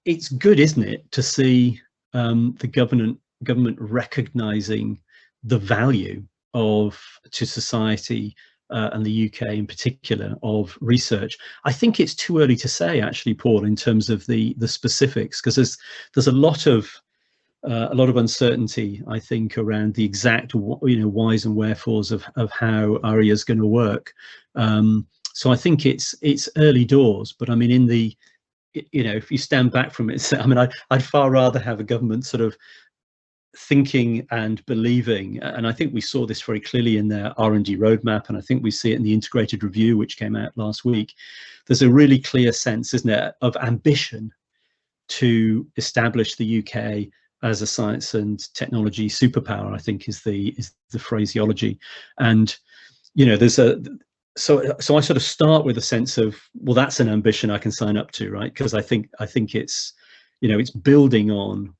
it's good, isn't it, to see the government recognizing the value to society and the UK in particular of research. I think it's too early to say, actually, Paul, in terms of the specifics, because there's a lot of uncertainty, I think, around the exact whys and wherefores of how ARIA is going to work. So I think it's early doors, but I mean, in the if you stand back from it, I mean, I'd far rather have a government sort of thinking and believing, and I think we saw this very clearly in their R&D roadmap, and I think we see it in the integrated review which came out last week. There's a really clear sense, isn't it, of ambition to establish the UK as a science and technology superpower, I think is the phraseology. And there's so I sort of start with a sense of, well, that's an ambition I can sign up to, right? Because I think it's it's building on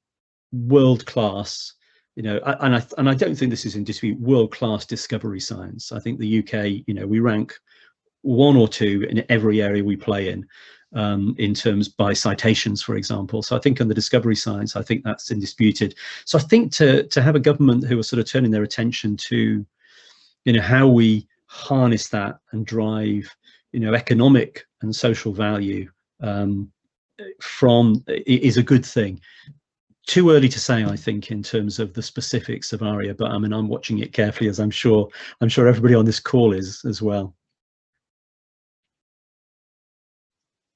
world-class, and I don't think this is in dispute, world-class discovery science. I think the UK, we rank 1 or 2 in every area we play in terms by citations, for example. So I think on the discovery science, I think that's indisputed. So I think to have a government who are sort of turning their attention to how we harness that and drive economic and social value from is a good thing. Too early to say, I think, in terms of the specifics of ARIA, but I mean, I'm watching it carefully, as I'm sure everybody on this call is as well.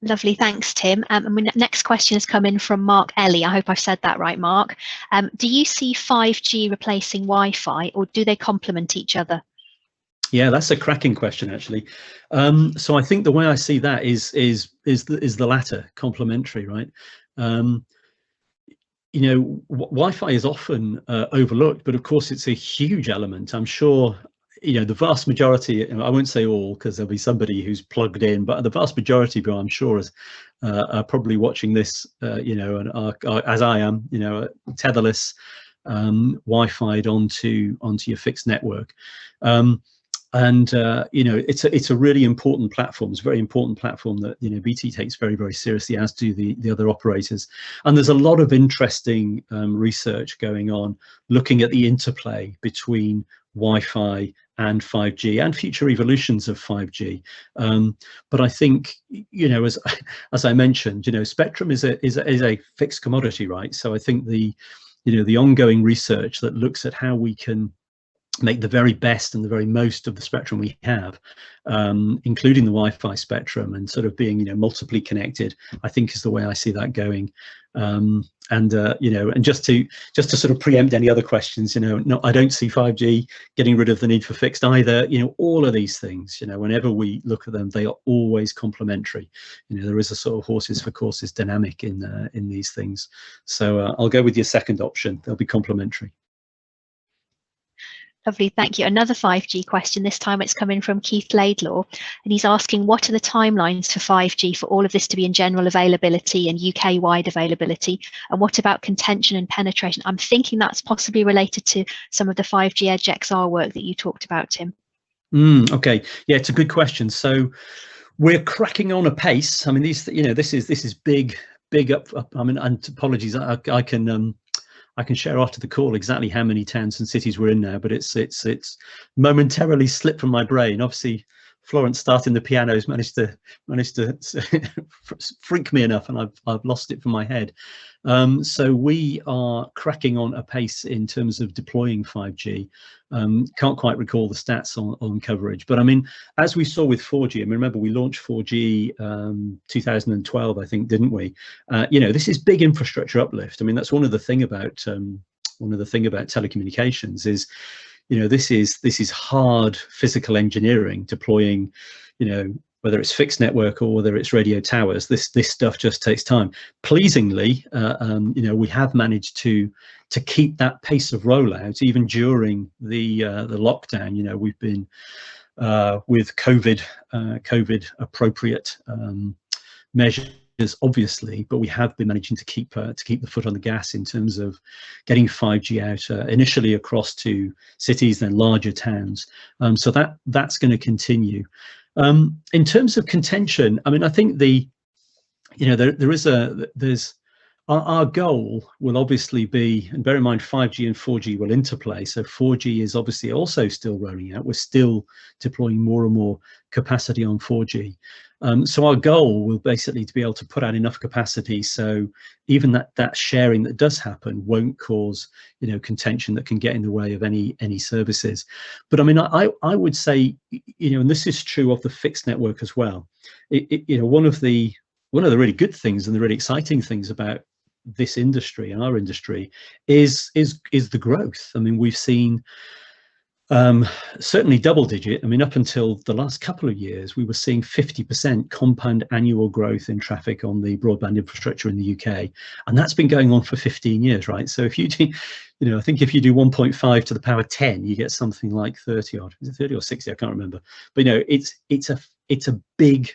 Lovely, thanks, Tim. And the next question has come in from Mark Ellie. I hope I've said that right, Mark. Do you see 5G replacing Wi-Fi, or do they complement each other? Yeah, that's a cracking question, actually. So I think the way I see that is the latter, complementary, right? Wi-Fi is often overlooked, but of course it's a huge element. I'm sure the vast majority, I won't say all because there'll be somebody who's plugged in, but the vast majority of you, I'm sure, are probably watching this, and are, as I am, tetherless, Wi-Fi'd onto your fixed network. It's a really important platform. It's a very important platform that BT takes very, very seriously, as do the other operators. And there's a lot of interesting research going on, looking at the interplay between Wi-Fi and 5G and future evolutions of 5G. But I think as I mentioned, spectrum is a fixed commodity, right? So I think the ongoing research that looks at how we can make the very best and the very most of the spectrum we have, including the Wi-Fi spectrum, and sort of being multiply connected, I think is the way I see that going. And just to sort of preempt any other questions, no, I don't see 5G getting rid of the need for fixed either. All of these things, whenever we look at them, they are always complementary. There is a sort of horses for courses dynamic in these things. So I'll go with your second option. They'll be complementary. Lovely, thank you. Another 5G question. This time it's coming from Keith Laidlaw, and he's asking, what are the timelines for 5G for all of this to be in general availability and UK-wide availability? And what about contention and penetration? I'm thinking that's possibly related to some of the 5G Edge XR work that you talked about, Tim. Okay, yeah, it's a good question. So we're cracking on a pace. I mean, this is big up. I mean, and apologies, I can share after the call exactly how many towns and cities we're in now, but it's momentarily slipped from my brain. Obviously, Florence starting the pianos managed to freak me enough, and I've lost it from my head. So we are cracking on a pace in terms of deploying 5G. Can't quite recall the stats on coverage, but I mean, as we saw with 4G, I mean, remember we launched 4G 2012, I think, didn't we? You know, this is big infrastructure uplift. I mean, that's one of the thing about telecommunications is, you know, this is hard physical engineering, deploying, you know, whether it's fixed network or whether it's radio towers. This stuff just takes time. Pleasingly, you know, we have managed to keep that pace of rollout even during the lockdown. You know, we've been with COVID appropriate measures, obviously, but we have been managing to keep the foot on the gas in terms of getting 5G out initially across to cities, then larger towns. So that's going to continue. In terms of contention, I mean, I think there's our goal will obviously be, and bear in mind 5G and 4G will interplay. So 4G is obviously also still rolling out. We're still deploying more and more capacity on 4G. So our goal will basically to be able to put out enough capacity so even that sharing that does happen won't cause, you know, contention that can get in the way of any services. But I mean, I would say, you know, and this is true of the fixed network as well. You know, one of the really good things and the really exciting things about this industry and our industry is the growth. I mean, we've seen certainly double digit. I mean, up until the last couple of years, we were seeing 50% compound annual growth in traffic on the broadband infrastructure in the UK. And that's been going on for 15 years, right? So if you do, you know, I think if you do 1.5 to the power 10, you get something like 30 odd. Is it 30 or 60? I can't remember. But, you know, it's a big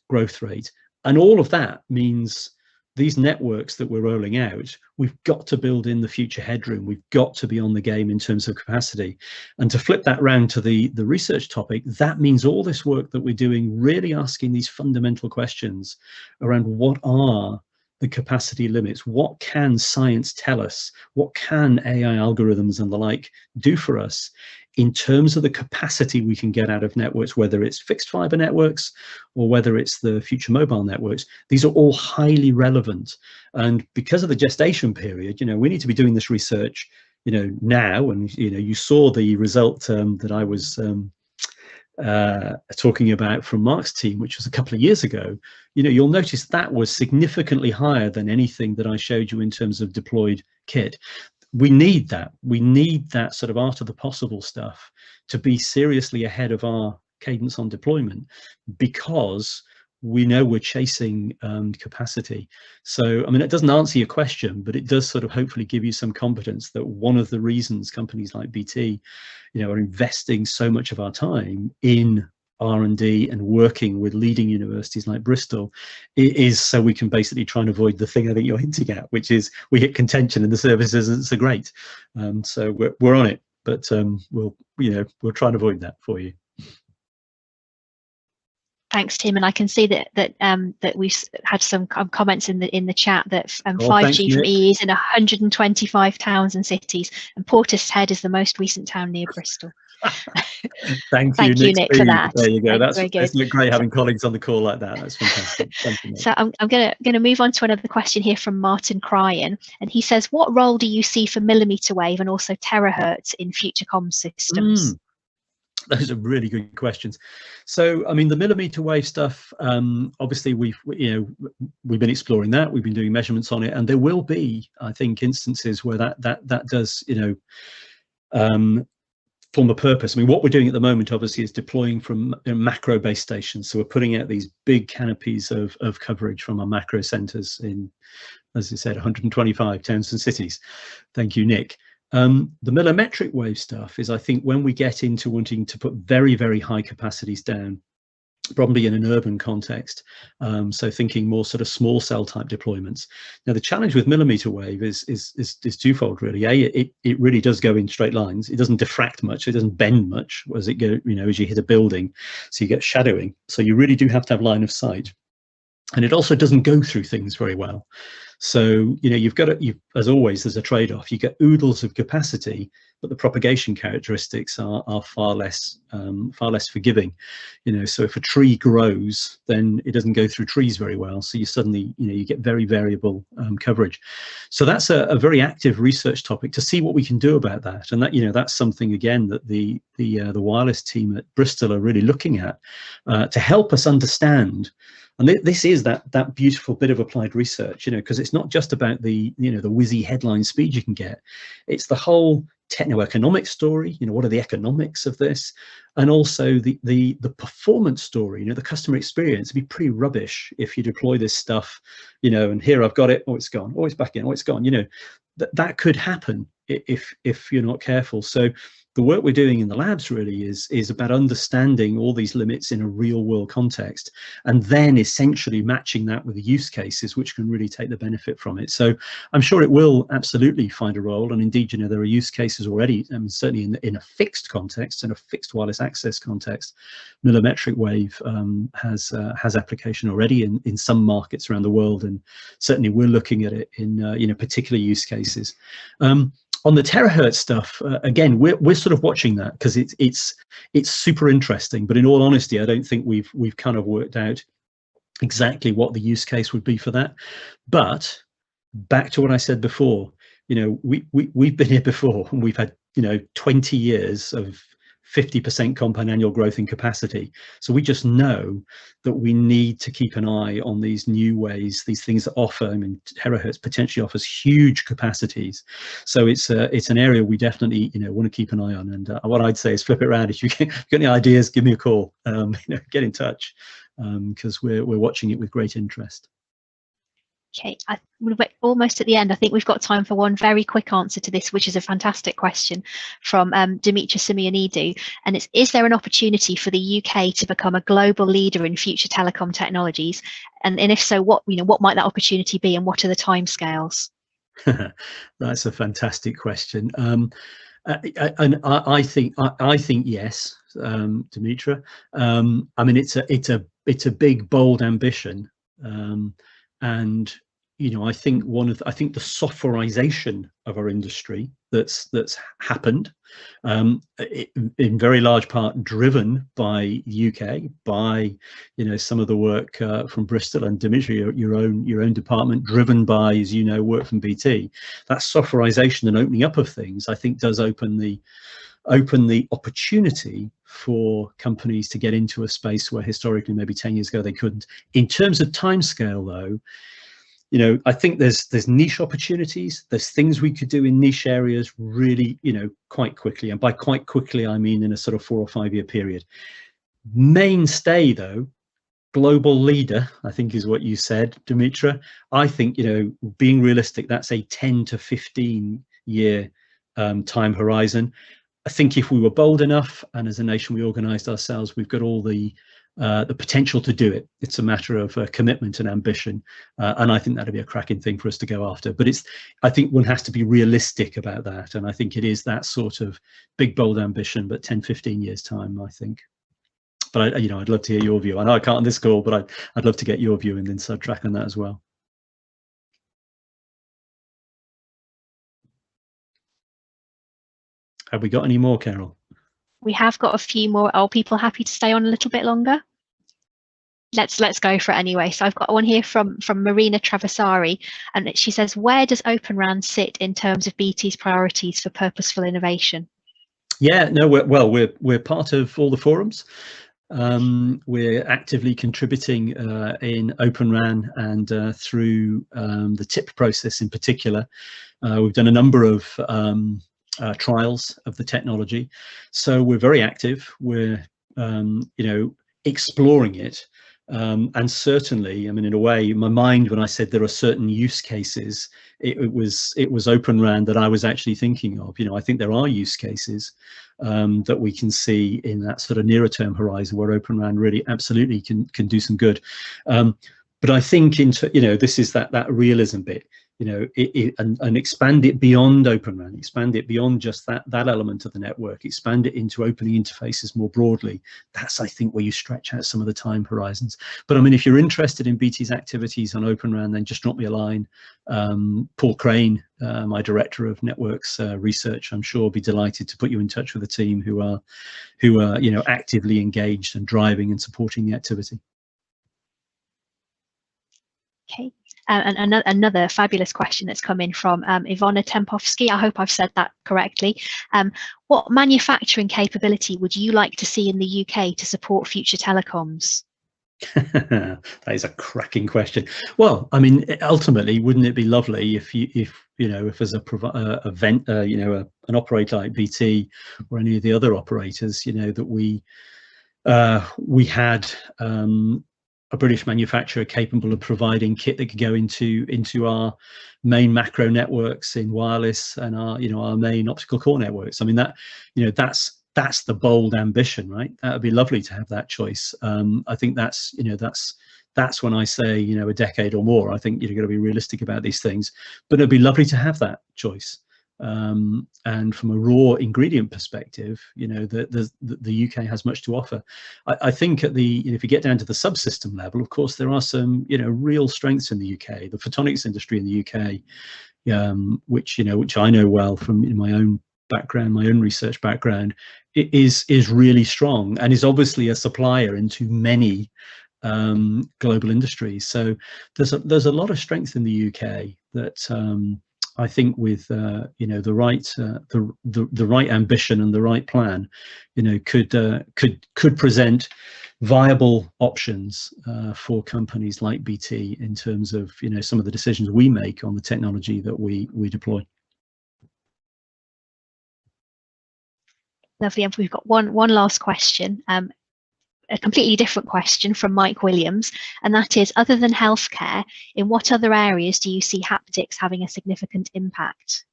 growth rate. And all of that means these networks that we're rolling out, we've got to build in the future headroom. We've got to be on the game in terms of capacity. And to flip that round to the research topic, that means all this work that we're doing, really asking these fundamental questions around what are the capacity limits? What can science tell us? What can AI algorithms and the like do for us in terms of the capacity we can get out of networks, whether it's fixed fiber networks or whether it's the future mobile networks? These are all highly relevant. And because of the gestation period, you know, we need to be doing this research, you know, now. And, you know, you saw the result that I was talking about from Mark's team, which was a couple of years ago. You know, you'll notice that was significantly higher than anything that I showed you in terms of deployed kit. We need that. We need that sort of art of the possible stuff to be seriously ahead of our cadence on deployment, because we know we're chasing capacity. So, I mean, it doesn't answer your question, but it does sort of hopefully give you some confidence that one of the reasons companies like BT, you know, are investing so much of our time in R&D and working with leading universities like Bristol is so we can basically try and avoid the thing I think you're hinting at, which is we hit contention and the service isn't so great. So we're on it, but we'll try and avoid that for you. Thanks, Tim. And I can see that we've had some comments in the chat that 5G from EE is in 125 towns and cities, and Portishead is the most recent town near Bristol. Thank you, Nick, for that. There you go. That's great having colleagues on the call like that. That's fantastic. Thank you, Nick. So I'm going to move on to another question here from Martin Cryan, and he says, "What role do you see for millimeter wave and also terahertz in future comms systems?" Those are really good questions. So, I mean, the millimeter wave stuff, obviously we've been exploring that. We've been doing measurements on it, and there will be, I think, instances where that does, form a purpose. I mean, what we're doing at the moment, obviously, is deploying from macro base stations. So we're putting out these big canopies of coverage from our macro centers in, as I said, 125 towns and cities. Thank you, Nick. The millimetric wave stuff is, I think, when we get into wanting to put very, very high capacities down, probably in an urban context. So thinking more sort of small cell type deployments. Now, the challenge with millimeter wave is twofold, really. It really does go in straight lines. It doesn't diffract much. It doesn't bend much as it go, as you hit a building. So you get shadowing. So you really do have to have line of sight. and it also doesn't go through things very well. So, you know, you've got to, as always, there's a trade-off. You get oodles of capacity, but the propagation characteristics are far less forgiving. You know, so if a tree grows, then it doesn't go through trees very well. So you suddenly, you know, you get very variable coverage. So that's a very active research topic to see what we can do about that. And that, you know, that's something again that the wireless team at Bristol are really looking at to help us understand. And this is that beautiful bit of applied research, you know, because it's not just about the, you know, the whizzy headline speed you can get. It's the whole techno-economic story, you know, what are the economics of this? And also the performance story, you know, the customer experience. It'd be pretty rubbish if you deploy this stuff, you know, and here I've got it, oh, it's gone, oh, it's back in, oh, it's gone, you know, that could happen if you're not careful. So the work we're doing in the labs really is about understanding all these limits in a real world context, and then essentially matching that with the use cases which can really take the benefit from it. So I'm sure it will absolutely find a role, and indeed, you know, there are use cases already, certainly in a fixed context, in a fixed wireless access context. Millimetric wave has application already in some markets around the world, and certainly we're looking at it in you know, particular use cases. On the terahertz stuff, again, we're sort of watching that because it's super interesting. But in all honesty, I don't think we've kind of worked out exactly what the use case would be for that. But back to what I said before, you know, we've been here before, and we've had, you know, 20 years of 50% compound annual growth in capacity. So we just know that we need to keep an eye on these new ways, these things that offer, I mean, terahertz potentially offers huge capacities. So it's an area we definitely, you know, want to keep an eye on. And what I'd say is flip it around. If you get any ideas, give me a call, you know, get in touch, because we're watching it with great interest. Okay, we're almost at the end. I think we've got time for one very quick answer to this, which is a fantastic question from Dimitra Simeonidou. And it's, is there an opportunity for the UK to become a global leader in future telecom technologies? And if so, what might that opportunity be, and what are the timescales? That's a fantastic question. And I think yes, Dimitra. I mean, it's a big, bold ambition. And you know, I think the softwarization of our industry that's happened, in very large part driven by UK, by, you know, some of the work from Bristol, and Dimitri, your own department, driven by, as you know, work from BT. That softwarization and opening up of things, I think, does open the opportunity for companies to get into a space where historically maybe 10 years ago they couldn't. In terms of timescale, though, you know, I think there's niche opportunities. There's things we could do in niche areas really, you know, quite quickly. And by quite quickly, I mean in a sort of 4 or 5 year period. Mainstay, though, global leader, I think is what you said, Dimitra. I think, you know, being realistic, that's a 10 to 15 year time horizon. I think if we were bold enough, and as a nation we organised ourselves, we've got all the potential to do it. It's a matter of commitment and ambition, and I think that'd be a cracking thing for us to go after. But I think one has to be realistic about that, and I think it is that sort of big, bold ambition, but 10, 15 years time, I think. But you know, I'd love to hear your view. I know I can't on this call, but I'd love to get your view and then subtract on that as well. Have we got any more, Carol? We have got a few more. Are people happy to stay on a little bit longer? Let's go for it anyway. So I've got one here from Marina Traversari, and she says, where does Open RAN sit in terms of BT's priorities for purposeful innovation? Yeah, no, we're part of all the forums. We're actively contributing in Open RAN and through the TIP process in particular. We've done a number of trials of the technology, so we're very active. We're you know, exploring it, and certainly, I mean, in a way, in my mind, when I said there are certain use cases, it was Open RAN that I was actually thinking of. You know, I think there are use cases that we can see in that sort of nearer term horizon where Open RAN really absolutely can do some good. But I think, you know, this is that realism bit. you know, and expand it beyond Open RAN, expand it beyond just that element of the network, expand it into opening interfaces more broadly. That's, I think, where you stretch out some of the time horizons. But I mean, if you're interested in BT's activities on Open RAN, then just drop me a line. Paul Crane, my director of networks research, I'm sure will be delighted to put you in touch with a team who are you know, actively engaged and driving and supporting the activity. Okay. And another fabulous question that's come in from Ivona Tempovsky. I hope I've said that correctly. What manufacturing capability would you like to see in the UK to support future telecoms? That is a cracking question. Well, I mean, ultimately, wouldn't it be lovely if as an operator like BT or any of the other operators, you know, that we had a British manufacturer capable of providing kit that could go into our main macro networks in wireless and our main optical core networks. I mean, that, you know, that's the bold ambition, right? That would be lovely to have that choice. I think that's when I say, you know, a decade or more. I think you're going to be realistic about these things, but it'd be lovely to have that choice. And from a raw ingredient perspective, you know, the UK has much to offer. I think if you get down to the subsystem level, of course, there are some, you know, real strengths in the UK. The photonics industry in the UK, which I know well from my own background, my own research background, is really strong and is obviously a supplier into many global industries. So there's a lot of strength in the UK that I think with you know, the right ambition and the right plan, you know, could present viable options for companies like BT in terms of, you know, some of the decisions we make on the technology that we deploy. Lovely. And we've got one last question. A completely different question from Mike Williams, and that is, other than healthcare, in what other areas do you see haptics having a significant impact?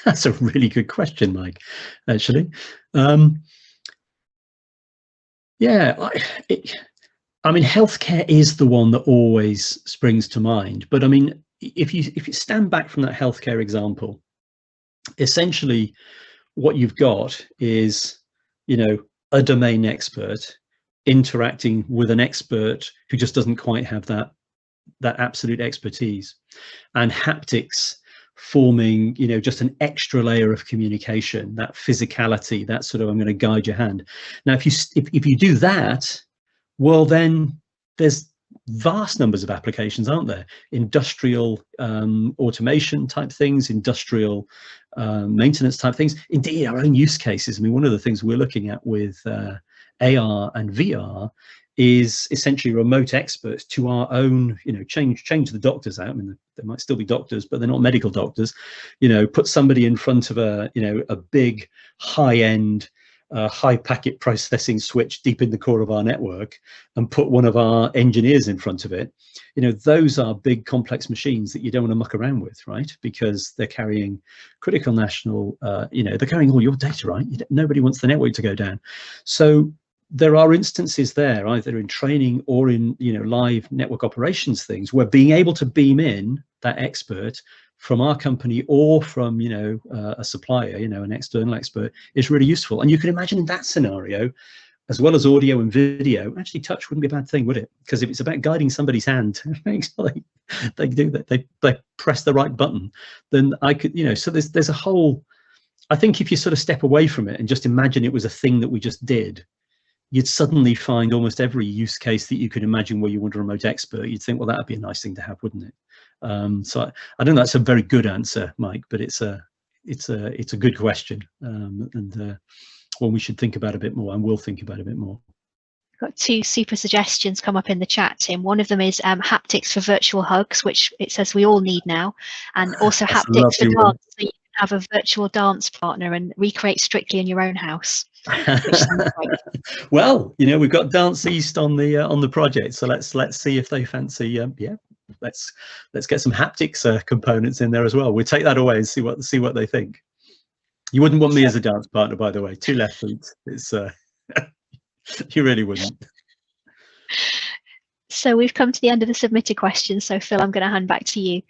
That's a really good question, Mike, actually. Yeah, I mean, healthcare is the one that always springs to mind. But I mean, if you stand back from that healthcare example, essentially what you've got is, you know, a domain expert interacting with an expert who just doesn't quite have that absolute expertise, and haptics forming, you know, just an extra layer of communication, that physicality, that sort of, I'm going to guide your hand. Now, if you do that, well, then there's vast numbers of applications, aren't there? Industrial automation type things, industrial maintenance type things, indeed our own use cases. I mean, one of the things we're looking at with AR and VR is essentially remote experts to our own, you know, change the doctors out. I mean, they might still be doctors, but they're not medical doctors. You know, put somebody in front of a big high-end high packet processing switch deep in the core of our network and put one of our engineers in front of it. You know, those are big complex machines that you don't want to muck around with, right? Because they're carrying critical national, you know, they're carrying all your data, right? Nobody wants the network to go down. So there are instances there, either in training or in, you know, live network operations things, where being able to beam in that expert from our company or from, you know, a supplier, you know, an external expert, is really useful. And you can imagine in that scenario, as well as audio and video, actually touch wouldn't be a bad thing, would it? Because if it's about guiding somebody's hand, they do that, they press the right button, then I could, you know, so there's a whole, I think if you sort of step away from it and just imagine it was a thing that we just did, you'd suddenly find almost every use case that you could imagine where you want a remote expert. You'd think, well, that'd be a nice thing to have, wouldn't it? So I don't know, that's a very good answer, Mike, but it's a good question, and one we should think about a bit more, and will think about a bit more. Got two super suggestions come up in the chat, Tim. One of them is haptics for virtual hugs, which it says we all need now, and also haptics for dance, so you can have a virtual dance partner and recreate Strictly in your own house. Well, you know, we've got Dance East on the project, so let's see if they fancy. Yeah, let's get some haptics components in there as well. We'll take that away and see what they think. You wouldn't want me as a dance partner, by the way. 2 left feet. It's you really wouldn't. So we've come to the end of the submitted questions. So Phil, I'm going to hand back to you.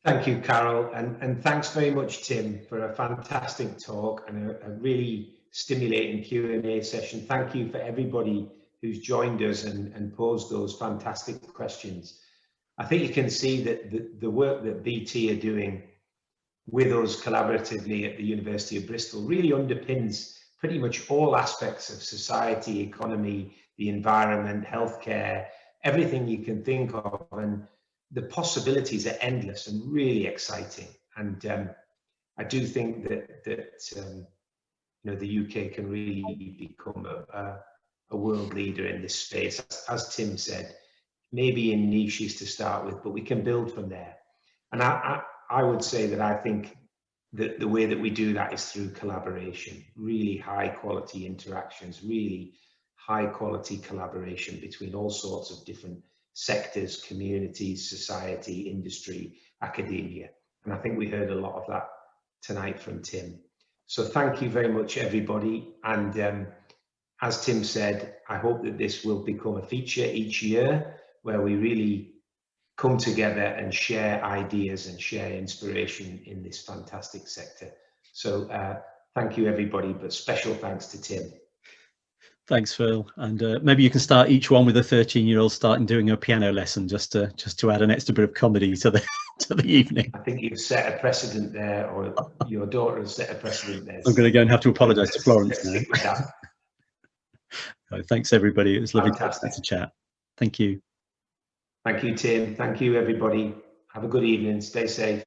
Thank you, Carol, and thanks very much, Tim, for a fantastic talk and a really stimulating Q&A session. Thank you for everybody who's joined us and posed those fantastic questions. I think you can see that the work that BT are doing with us collaboratively at the University of Bristol really underpins pretty much all aspects of society, economy, the environment, healthcare, everything you can think of, and the possibilities are endless and really exciting. And I do think that you know, the UK can really become a world leader in this space, as Tim said, maybe in niches to start with, but we can build from there. And I would say that I think that the way that we do that is through collaboration, really high quality interactions, really high quality collaboration between all sorts of different sectors, communities, society, industry, academia. And I think we heard a lot of that tonight from Tim. So thank you very much, everybody. And as Tim said, I hope that this will become a feature each year where we really come together and share ideas and share inspiration in this fantastic sector. So thank you, everybody, but special thanks to Tim. Thanks, Phil. And maybe you can start each one with a 13-year-old starting doing a piano lesson, just to add an extra bit of comedy to the evening. I think you've set a precedent there, or your daughter has set a precedent there. I'm going to go and have to apologise to Florence now. Stick with that. Thanks, everybody. It was lovely Fantastic. to chat. Thank you. Thank you, Tim. Thank you, everybody. Have a good evening. Stay safe.